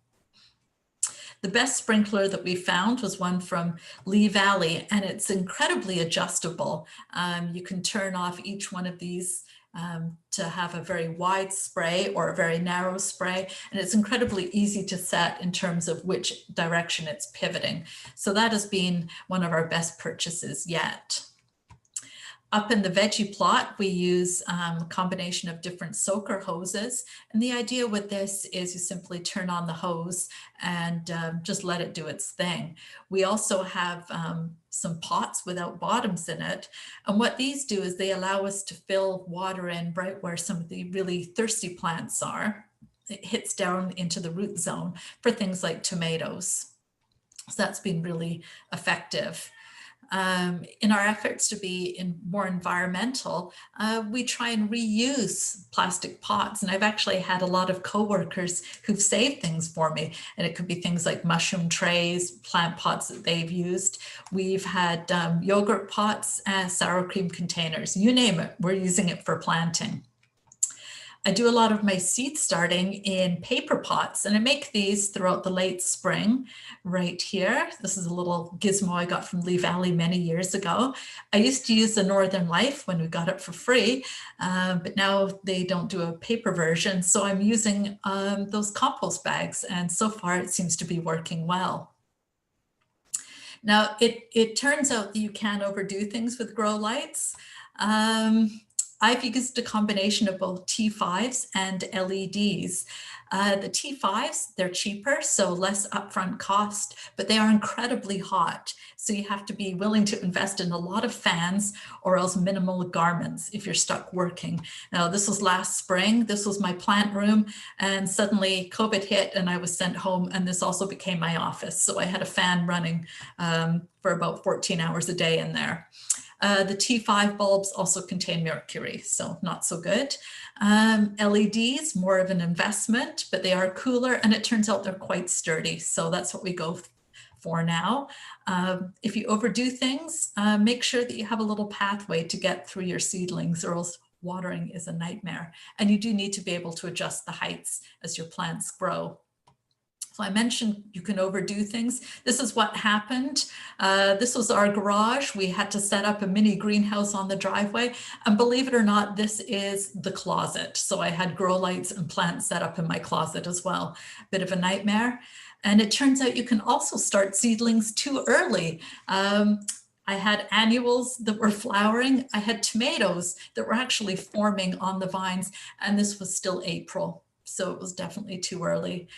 The best sprinkler that we found was one from Lee Valley, and it's incredibly adjustable. You can turn off each one of these to have a very wide spray or a very narrow spray, and it's incredibly easy to set in terms of which direction it's pivoting. So that has been one of our best purchases yet. Up in the veggie plot, we use a combination of different soaker hoses. And the idea with this is you simply turn on the hose and just let it do its thing. We also have some pots without bottoms in it. And what these do is they allow us to fill water in right where some of the really thirsty plants are. It hits down into the root zone for things like tomatoes. So that's been really effective. In our efforts to be more environmental, we try and reuse plastic pots. And I've actually had a lot of coworkers who've saved things for me. And it could be things like mushroom trays, plant pots that they've used. We've had yogurt pots, sour cream containers, you name it, we're using it for planting. I do a lot of my seed starting in paper pots, and I make these throughout the late spring right here. This is a little gizmo I got from Lee Valley many years ago. I used to use the Northern Life when we got it for free, but now they don't do a paper version. So I'm using those compost bags, and so far it seems to be working well. Now, it turns out that you can't overdo things with grow lights. I've used a combination of both T5s and LEDs. The T5s, they're cheaper, so less upfront cost, but they are incredibly hot. So you have to be willing to invest in a lot of fans or else minimal garments if you're stuck working. Now, this was last spring. This was my plant room, and suddenly COVID hit and I was sent home, and this also became my office. So I had a fan running for about 14 hours a day in there. The T5 bulbs also contain mercury, so not so good. LEDs, more of an investment, but they are cooler, and it turns out they're quite sturdy. So that's what we go for now. If you overdo things, make sure that you have a little pathway to get through your seedlings, or else watering is a nightmare. And you do need to be able to adjust the heights as your plants grow. So I mentioned you can overdo things. This is what happened. This was our garage. We had to set up a mini greenhouse on the driveway. And believe it or not, this is the closet. So I had grow lights and plants set up in my closet as well. Bit of a nightmare. And it turns out you can also start seedlings too early. I had annuals that were flowering. I had tomatoes that were actually forming on the vines. And this was still April. So it was definitely too early.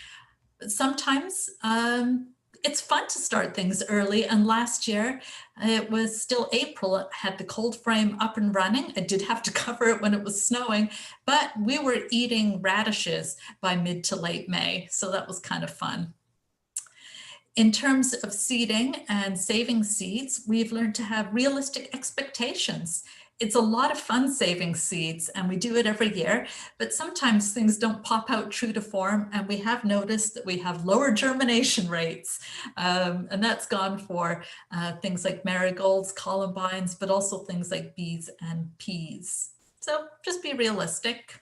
But sometimes it's fun to start things early. And last year, it was still April. I had the cold frame up and running. I did have to cover it when it was snowing, but we were eating radishes by mid to late May. So that was kind of fun. In terms of seeding and saving seeds, we've learned to have realistic expectations. It's a lot of fun saving seeds, and we do it every year, but sometimes things don't pop out true to form, and we have noticed that we have lower germination rates, and that's gone for things like marigolds, columbines, but also things like beets and peas. So just be realistic.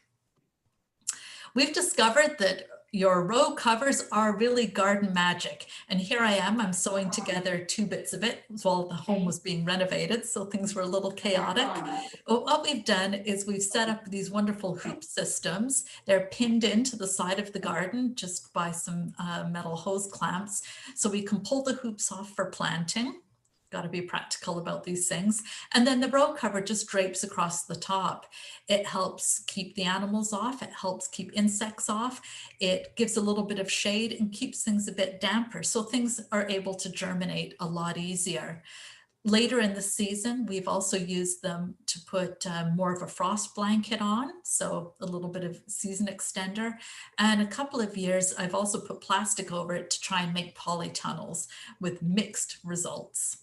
We've discovered that your row covers are really garden magic. And here I am, I'm sewing together 2 bits of it while the home was being renovated, so things were a little chaotic. But what we've done is we've set up these wonderful hoop systems. They're pinned into the side of the garden just by some metal hose clamps. So we can pull the hoops off for planting. Got to be practical about these things. And then the row cover just drapes across the top. It helps keep the animals off. It helps keep insects off. It gives a little bit of shade and keeps things a bit damper. So things are able to germinate a lot easier. Later in the season, we've also used them to put more of a frost blanket on, so a little bit of season extender. And a couple of years, I've also put plastic over it to try and make polytunnels with mixed results.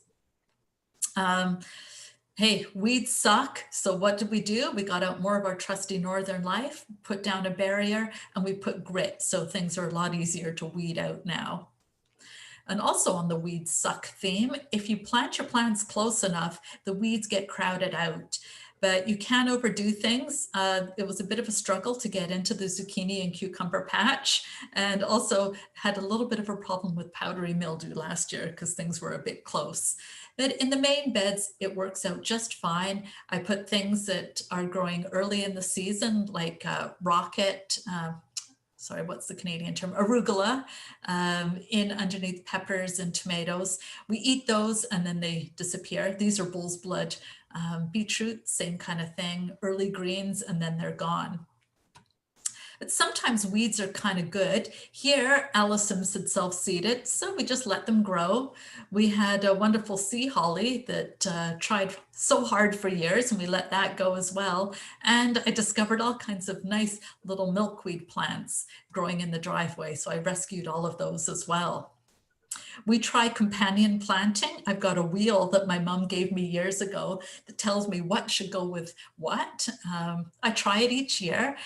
Hey, weeds suck. So what did we do? We got out more of our trusty Northern Life, put down a barrier, and we put grit. So things are a lot easier to weed out now. And also on the weeds suck theme, if you plant your plants close enough, the weeds get crowded out. But you can't overdo things. It was a bit of a struggle to get into the zucchini and cucumber patch, and also had a little bit of a problem with powdery mildew last year because things were a bit close. But in the main beds, it works out just fine. I put things that are growing early in the season, like rocket, sorry, what's the Canadian term? Arugula, in underneath peppers and tomatoes. We eat those and then they disappear. These are bull's blood. Beetroot, same kind of thing. Early greens, and then they're gone. But sometimes weeds are kind of good. Here, Allison's had self-seeded, so we just let them grow. We had a wonderful sea holly that tried so hard for years, and we let that go as well. And I discovered all kinds of nice little milkweed plants growing in the driveway, so I rescued all of those as well. We try companion planting. I've got a wheel that my mom gave me years ago that tells me what should go with what. I try it each year.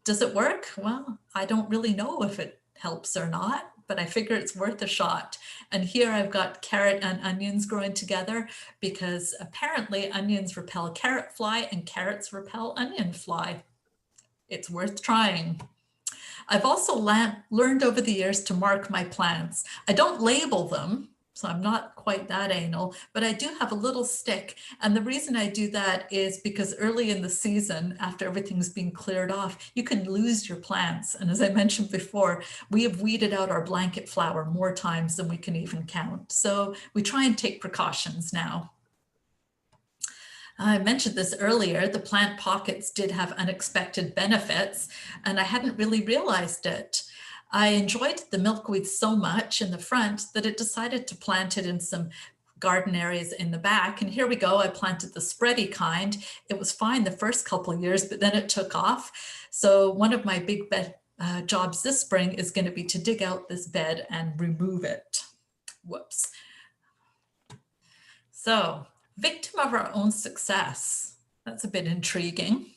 Does it work? Well, I don't really know if it helps or not, but I figure it's worth a shot. And here I've got carrot and onions growing together because apparently onions repel carrot fly and carrots repel onion fly. It's worth trying. I've also learned over the years to mark my plants. I don't label them, so I'm not quite that anal, but I do have a little stick. And the reason I do that is because early in the season, after everything's been cleared off, you can lose your plants. And as I mentioned before, we have weeded out our blanket flower more times than we can even count. So we try and take precautions now. I mentioned this earlier, the plant pockets did have unexpected benefits, and I hadn't really realized it. I enjoyed the milkweed so much in the front that it decided to plant it in some garden areas in the back. And here we go, I planted the spready kind. It was fine the first couple of years, but then it took off. So one of my big jobs this spring is going to be to dig out this bed and remove it. Whoops. So, victim of our own success. That's a bit intriguing.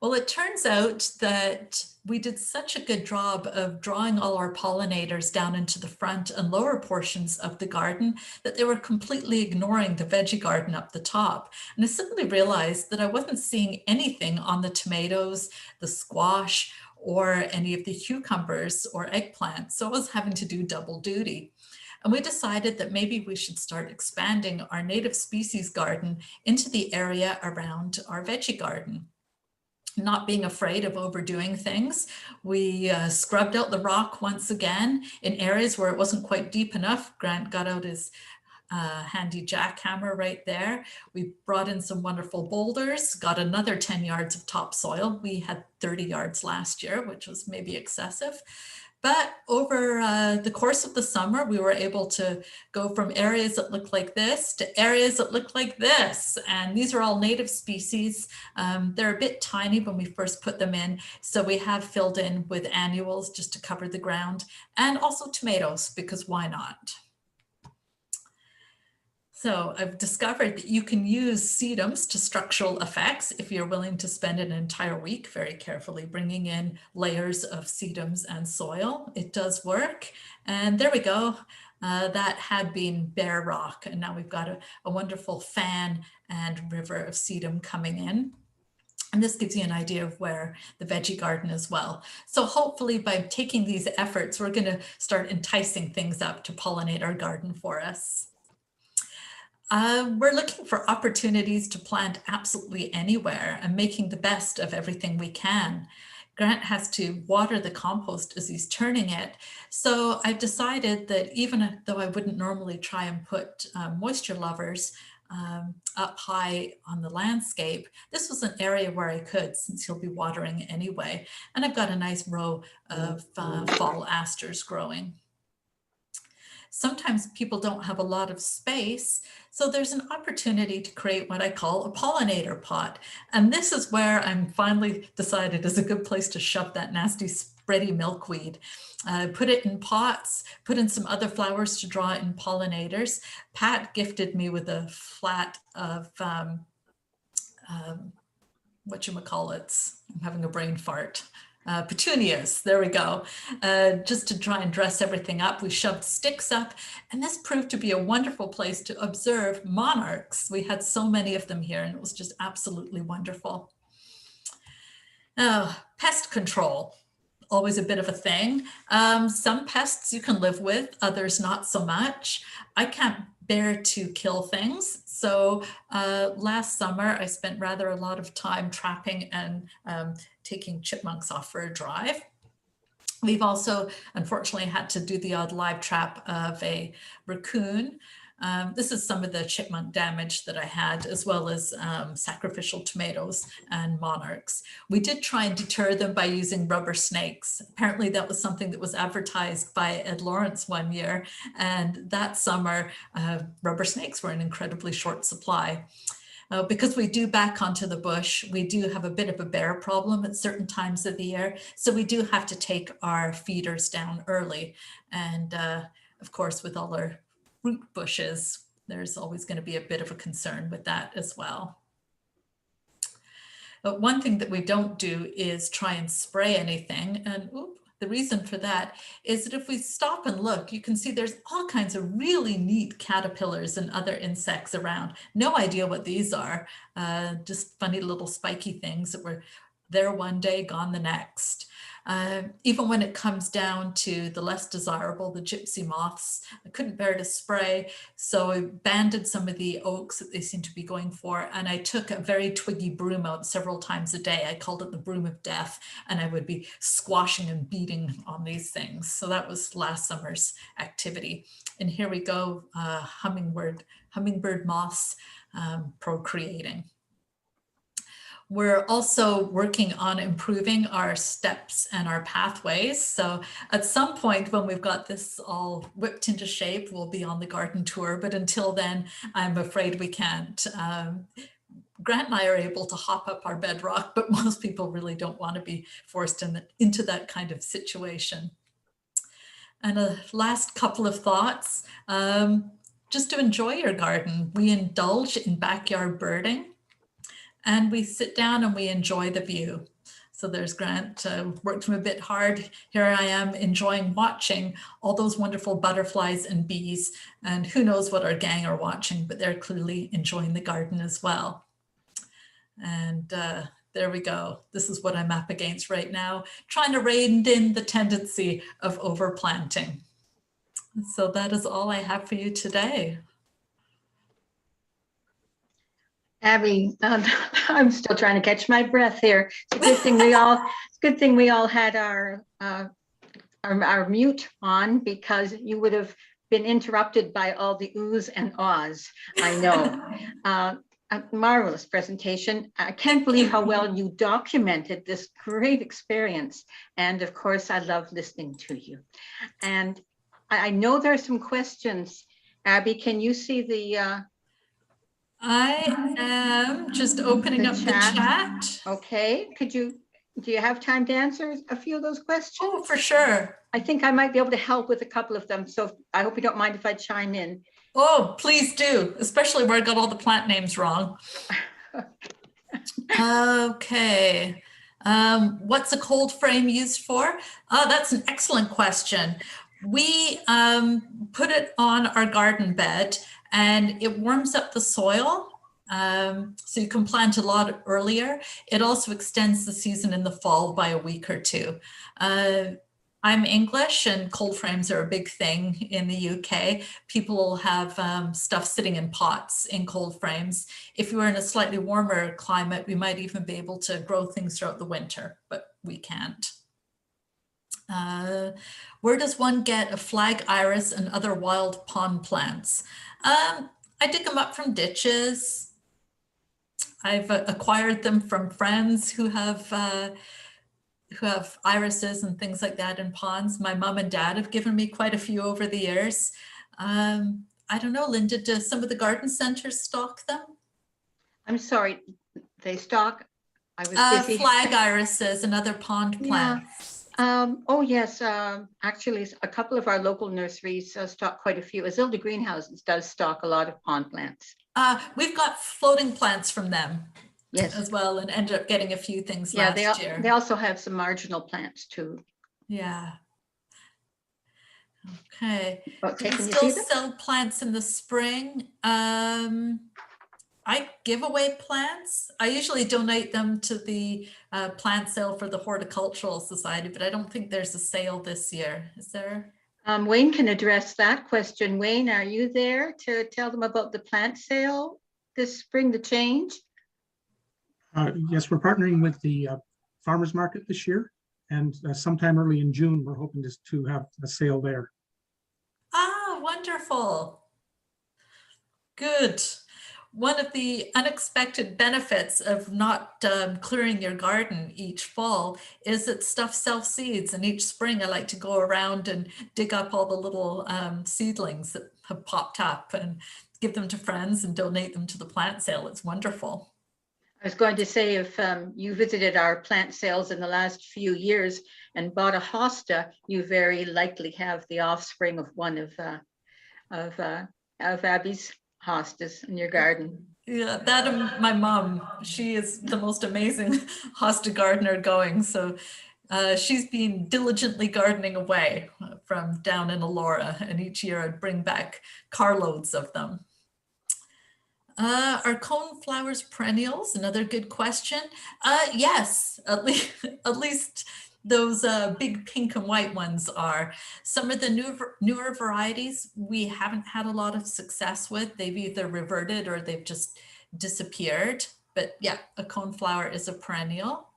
Well, it turns out that we did such a good job of drawing all our pollinators down into the front and lower portions of the garden that they were completely ignoring the veggie garden up the top. And I suddenly realized that I wasn't seeing anything on the tomatoes, the squash, or any of the cucumbers or eggplants. So I was having to do double duty. And we decided that maybe we should start expanding our native species garden into the area around our veggie garden. Not being afraid of overdoing things, we scrubbed out the rock once again in areas where it wasn't quite deep enough. Grant got out his handy jackhammer right there. We brought in some wonderful boulders, got another 10 yards of topsoil. We had 30 yards last year, which was maybe excessive. But over the course of the summer, we were able to go from areas that look like this to areas that look like this. And these are all native species. They're a bit tiny when we first put them in. So we have filled in with annuals just to cover the ground, and also tomatoes, because why not? So I've discovered that you can use sedums to structural effects if you're willing to spend an entire week very carefully bringing in layers of sedums and soil. It does work. And there we go. That had been bare rock. And now we've got a wonderful fan and river of sedum coming in. And this gives you an idea of where the veggie garden is well. So hopefully by taking these efforts, we're going to start enticing things up to pollinate our garden for us. We're looking for opportunities to plant absolutely anywhere and making the best of everything we can. Grant has to water the compost as he's turning it. So I've decided that even though I wouldn't normally try and put moisture lovers up high on the landscape, this was an area where I could, since he'll be watering anyway. And I've got a nice row of fall asters growing. sometimes people don't have a lot of space. So there's an opportunity to create what I call a pollinator pot. And this is where I'm finally decided is a good place to shove that nasty spready milkweed. Put it in pots, put in some other flowers to draw in pollinators. Pat gifted me with a flat of whatchamacallits, I'm having a brain fart. Petunias, there we go. Just to try and dress everything up. We shoved sticks up, and this proved to be a wonderful place to observe monarchs. We had so many of them here, and it was just absolutely wonderful. Pest control, always a bit of a thing. Some pests you can live with, others not so much. I can't bear to kill things. So last summer, I spent rather a lot of time trapping and taking chipmunks off for a drive. We've also, unfortunately, had to do the odd live trap of a raccoon. This is some of the chipmunk damage that I had, as well as sacrificial tomatoes and monarchs. We did try and deter them by using rubber snakes. Apparently that was something that was advertised by Ed Lawrence one year. And that summer, rubber snakes were in incredibly short supply. Because we do back onto the bush, we do have a bit of a bear problem at certain times of the year. So we do have to take our feeders down early. And of course, with all our root bushes, there's always going to be a bit of a concern with that as well. But one thing that we don't do is try and spray anything. And the reason for that is that if we stop and look, you can see there's all kinds of really neat caterpillars and other insects around. No idea what these are, just funny little spiky things that were there one day, gone the next. Even when it comes down to the less desirable, the gypsy moths, I couldn't bear to spray. So I banded some of the oaks that they seem to be going for. And I took a very twiggy broom out several times a day. I called it the broom of death. And I would be squashing and beating on these things. So that was last summer's activity. And here we go, hummingbird moths procreating. We're also working on improving our steps and our pathways. So at some point when we've got this all whipped into shape, we'll be on the garden tour. But until then, I'm afraid we can't. Grant and I are able to hop up our bedrock, but most people really don't want to be forced into that kind of situation. And a last couple of thoughts, just to enjoy your garden. We indulge in backyard birding. And we sit down and we enjoy the view. So there's Grant, worked him a bit hard. Here I am enjoying watching all those wonderful butterflies and bees. And who knows what our gang are watching, but they're clearly enjoying the garden as well. And there we go. This is what I'm up against right now, trying to rein in the tendency of overplanting. So that is all I have for you today. Abby, I'm still trying to catch my breath here. It's a good thing we all had our mute on, because you would have been interrupted by all the oohs and ahs. I know. A marvelous presentation. I can't believe how well you documented this great experience. And of course, I love listening to you. And I know there are some questions. Abby, can you see the I am just opening up the chat. Okay, do you have time to answer a few of those questions? Oh, for sure. I think I might be able to help with a couple of them. So I hope you don't mind if I chime in. Oh, please do, especially where I got all the plant names wrong. Okay. What's a cold frame used for? That's an excellent question. We put it on our garden bed, and it warms up the soil, so you can plant a lot earlier. It also extends the season in the fall by a week or two. I'm English, and cold frames are a big thing in the UK. People will have stuff sitting in pots in cold frames. If you were in a slightly warmer climate, we might even be able to grow things throughout the winter, but we can't. Where does one get a flag iris and other wild pond plants? I dig them up from ditches. I've acquired them from friends who have irises and things like that in ponds. My mom and dad have given me quite a few over the years. I don't know, Linda, do some of the garden centers stock them? I'm sorry, they stock, I was busy. Flag irises and other pond Yeah. plants. Oh, yes, actually, a couple of our local nurseries stock quite a few. Azilda Greenhouses does stock a lot of pond plants. We've got floating plants from them Yes, as well, and ended up getting a few things yeah, last they year. also have some marginal plants too. Yeah. Okay. Okay, Do we can you still see them? sell plants in the spring? I give away plants. I usually donate them to the plant sale for the Horticultural Society, but I don't think there's a sale this year. Is there? Wayne can address that question. Wayne, are you there to tell them about the plant sale this spring, the change? Yes, we're partnering with the farmers market this year, and sometime early in June, we're hoping to have a sale there. Ah, wonderful. Good. One of the unexpected benefits of not clearing your garden each fall is that stuff self-seeds, and each spring I like to go around and dig up all the little seedlings that have popped up and give them to friends and donate them to the plant sale. It's wonderful. I was going to say, if you visited our plant sales in the last few years and bought a hosta, you very likely have the offspring of one of Abby's hostas in your garden. Yeah, that and my mom, she is the most amazing hosta gardener going. So she's been diligently gardening away from down in Elora, and each year I'd bring back carloads of them. Are coneflowers perennials? Another good question. Yes, at least those big pink and white ones are. Some of the newer varieties we haven't had a lot of success with. They've either reverted or they've just disappeared. But yeah, a coneflower is a perennial.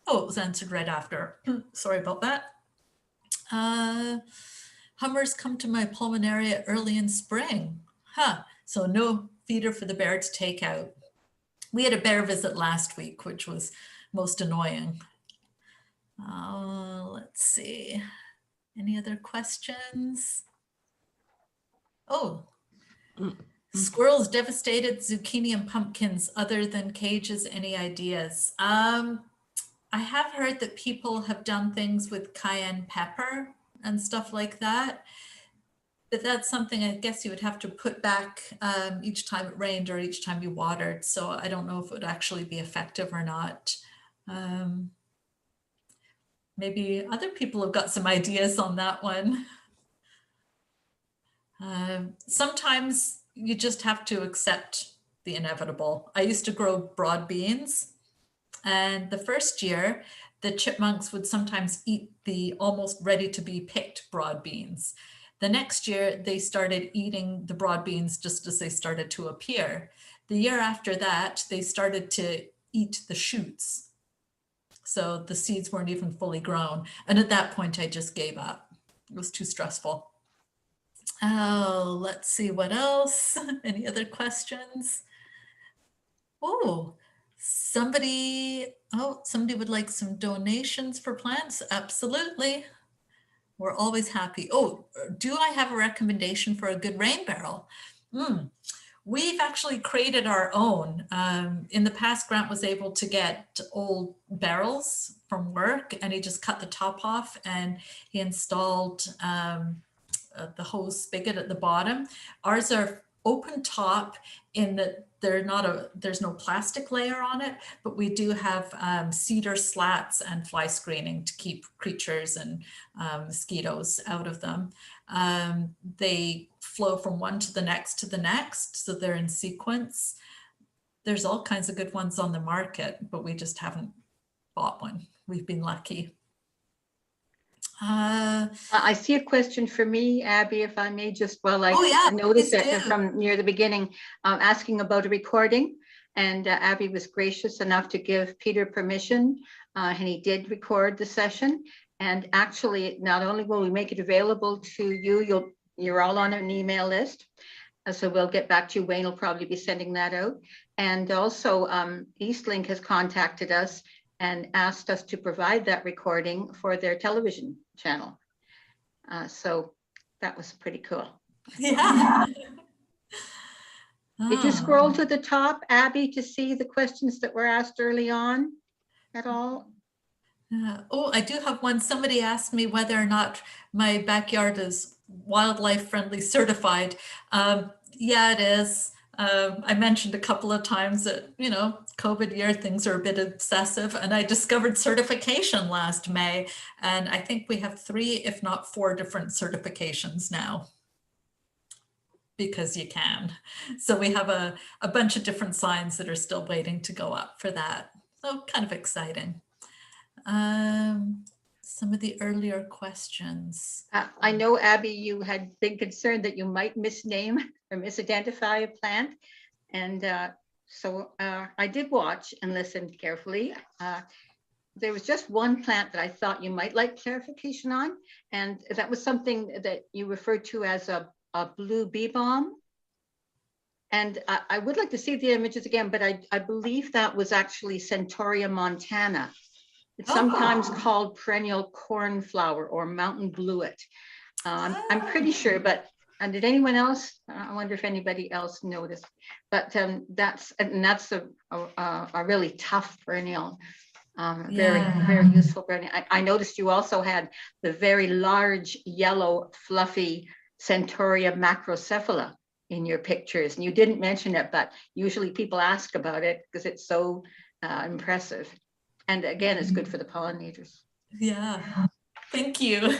Oh, it was answered right after. Sorry about that. Hummers come to my pulmonaria early in spring. Huh, so no feeder for the bear to take out. We had a bear visit last week, which was most annoying. Let's see. Any other questions? Oh, squirrels devastated zucchini and pumpkins other than cages. Any ideas? I have heard that people have done things with cayenne pepper and stuff like that. But that's something I guess you would have to put back each time it rained or each time you watered. So I don't know if it would actually be effective or not. Maybe other people have got some ideas on that one. Sometimes you just have to accept the inevitable. I used to grow broad beans, and the first year, the chipmunks would sometimes eat the almost ready to be picked broad beans. The next year, they started eating the broad beans just as they started to appear. The year after that, they started to eat the shoots. So the seeds weren't even fully grown. And at that point, I just gave up. It was too stressful. Oh, let's see what else. Any other questions? Oh, somebody would like some donations for plants. Absolutely. We're always happy. Oh, do I have a recommendation for a good rain barrel? We've actually created our own. In the past, Grant was able to get old barrels from work, and he just cut the top off and he installed the hose spigot at the bottom. Ours are open top in that there's no plastic layer on it, but we do have cedar slats and fly screening to keep creatures and mosquitoes out of them. They flow from one to the next, so they're in sequence. There's all kinds of good ones on the market, but we just haven't bought one. We've been lucky. I see a question for me, Abby, if I may, just while I noticed it from near the beginning, asking about a recording. And Abby was gracious enough to give Peter permission, and he did record the session. And actually, not only will we make it available to you, you're all on an email list. So we'll get back to you. Wayne will probably be sending that out. And also, Eastlink has contacted us and asked us to provide that recording for their television channel. So that was pretty cool. Yeah. Did you Ah. scroll to the top, Abby, to see the questions that were asked early on at all? Oh, I do have one. Somebody asked me whether or not my backyard is wildlife friendly certified. Yeah, it is. I mentioned a couple of times that, you know, COVID year, things are a bit obsessive, and I discovered certification last May. And I think we have 3, if not 4 different certifications now, because you can. So we have a bunch of different signs that are still waiting to go up for that. So kind of exciting. Some of the earlier questions. I know, Abby, you had been concerned that you might misname or misidentify a plant. And so I did watch and listen carefully. There was just one plant that I thought you might like clarification on. And that was something that you referred to as a blue bee balm. And I would like to see the images again, but I believe that was actually Centaurea montana. It's sometimes called perennial cornflower or mountain bluet. I'm pretty sure, but did anyone else? I wonder if anybody else noticed. But that's a really tough perennial, very useful perennial. I noticed you also had the very large yellow fluffy Centaurea macrocephala in your pictures, and you didn't mention it, but usually people ask about it because it's so impressive. And again, it's good for the pollinators. Yeah, thank you.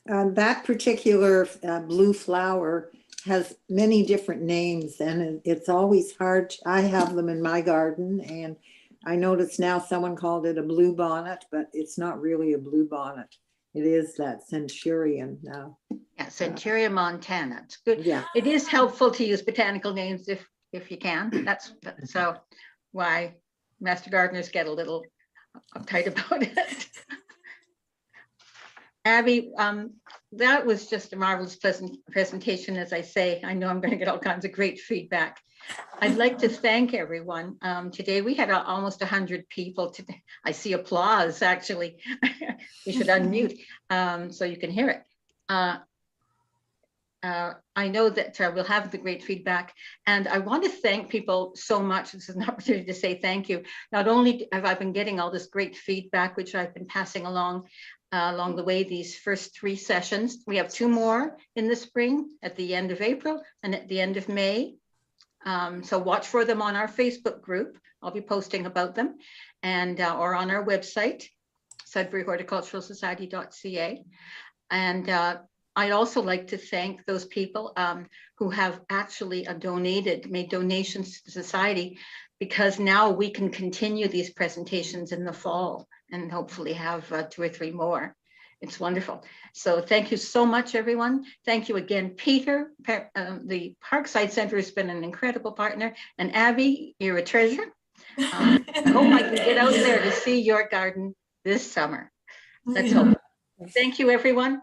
That particular blue flower has many different names, and it's always hard. I have them in my garden, and I notice now someone called it a blue bonnet, but it's not really a blue bonnet. It is that centurion now. Yeah, Centaurea montana. It's good. Yeah. It is helpful to use botanical names if you can. That's so why master gardeners get a little uptight about it. Abby, that was just a marvelous presentation. As I say, I know I'm going to get all kinds of great feedback. I'd like to thank everyone. Today we had almost 100 people today. I see applause, actually. We should unmute so you can hear it. I know that we'll have the great feedback, and I want to thank people so much. This is an opportunity to say thank you. Not only have I been getting all this great feedback, which I've been passing along the way, these first 3 sessions. We have 2 more in the spring at the end of April and at the end of May. So watch for them on our Facebook group. I'll be posting about them, and or on our website, sudburyhorticulturalsociety.ca. And I'd also like to thank those people who have actually made donations to the society, because now we can continue these presentations in the fall and hopefully have 2 or 3 more. It's wonderful. So thank you so much, everyone. Thank you again, Peter. The Parkside Center has been an incredible partner. And Abby, you're a treasure. I hope I can get out there to see your garden this summer. Let's hope. Thank you, everyone.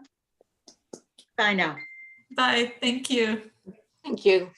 Bye now. Bye, thank you. Thank you.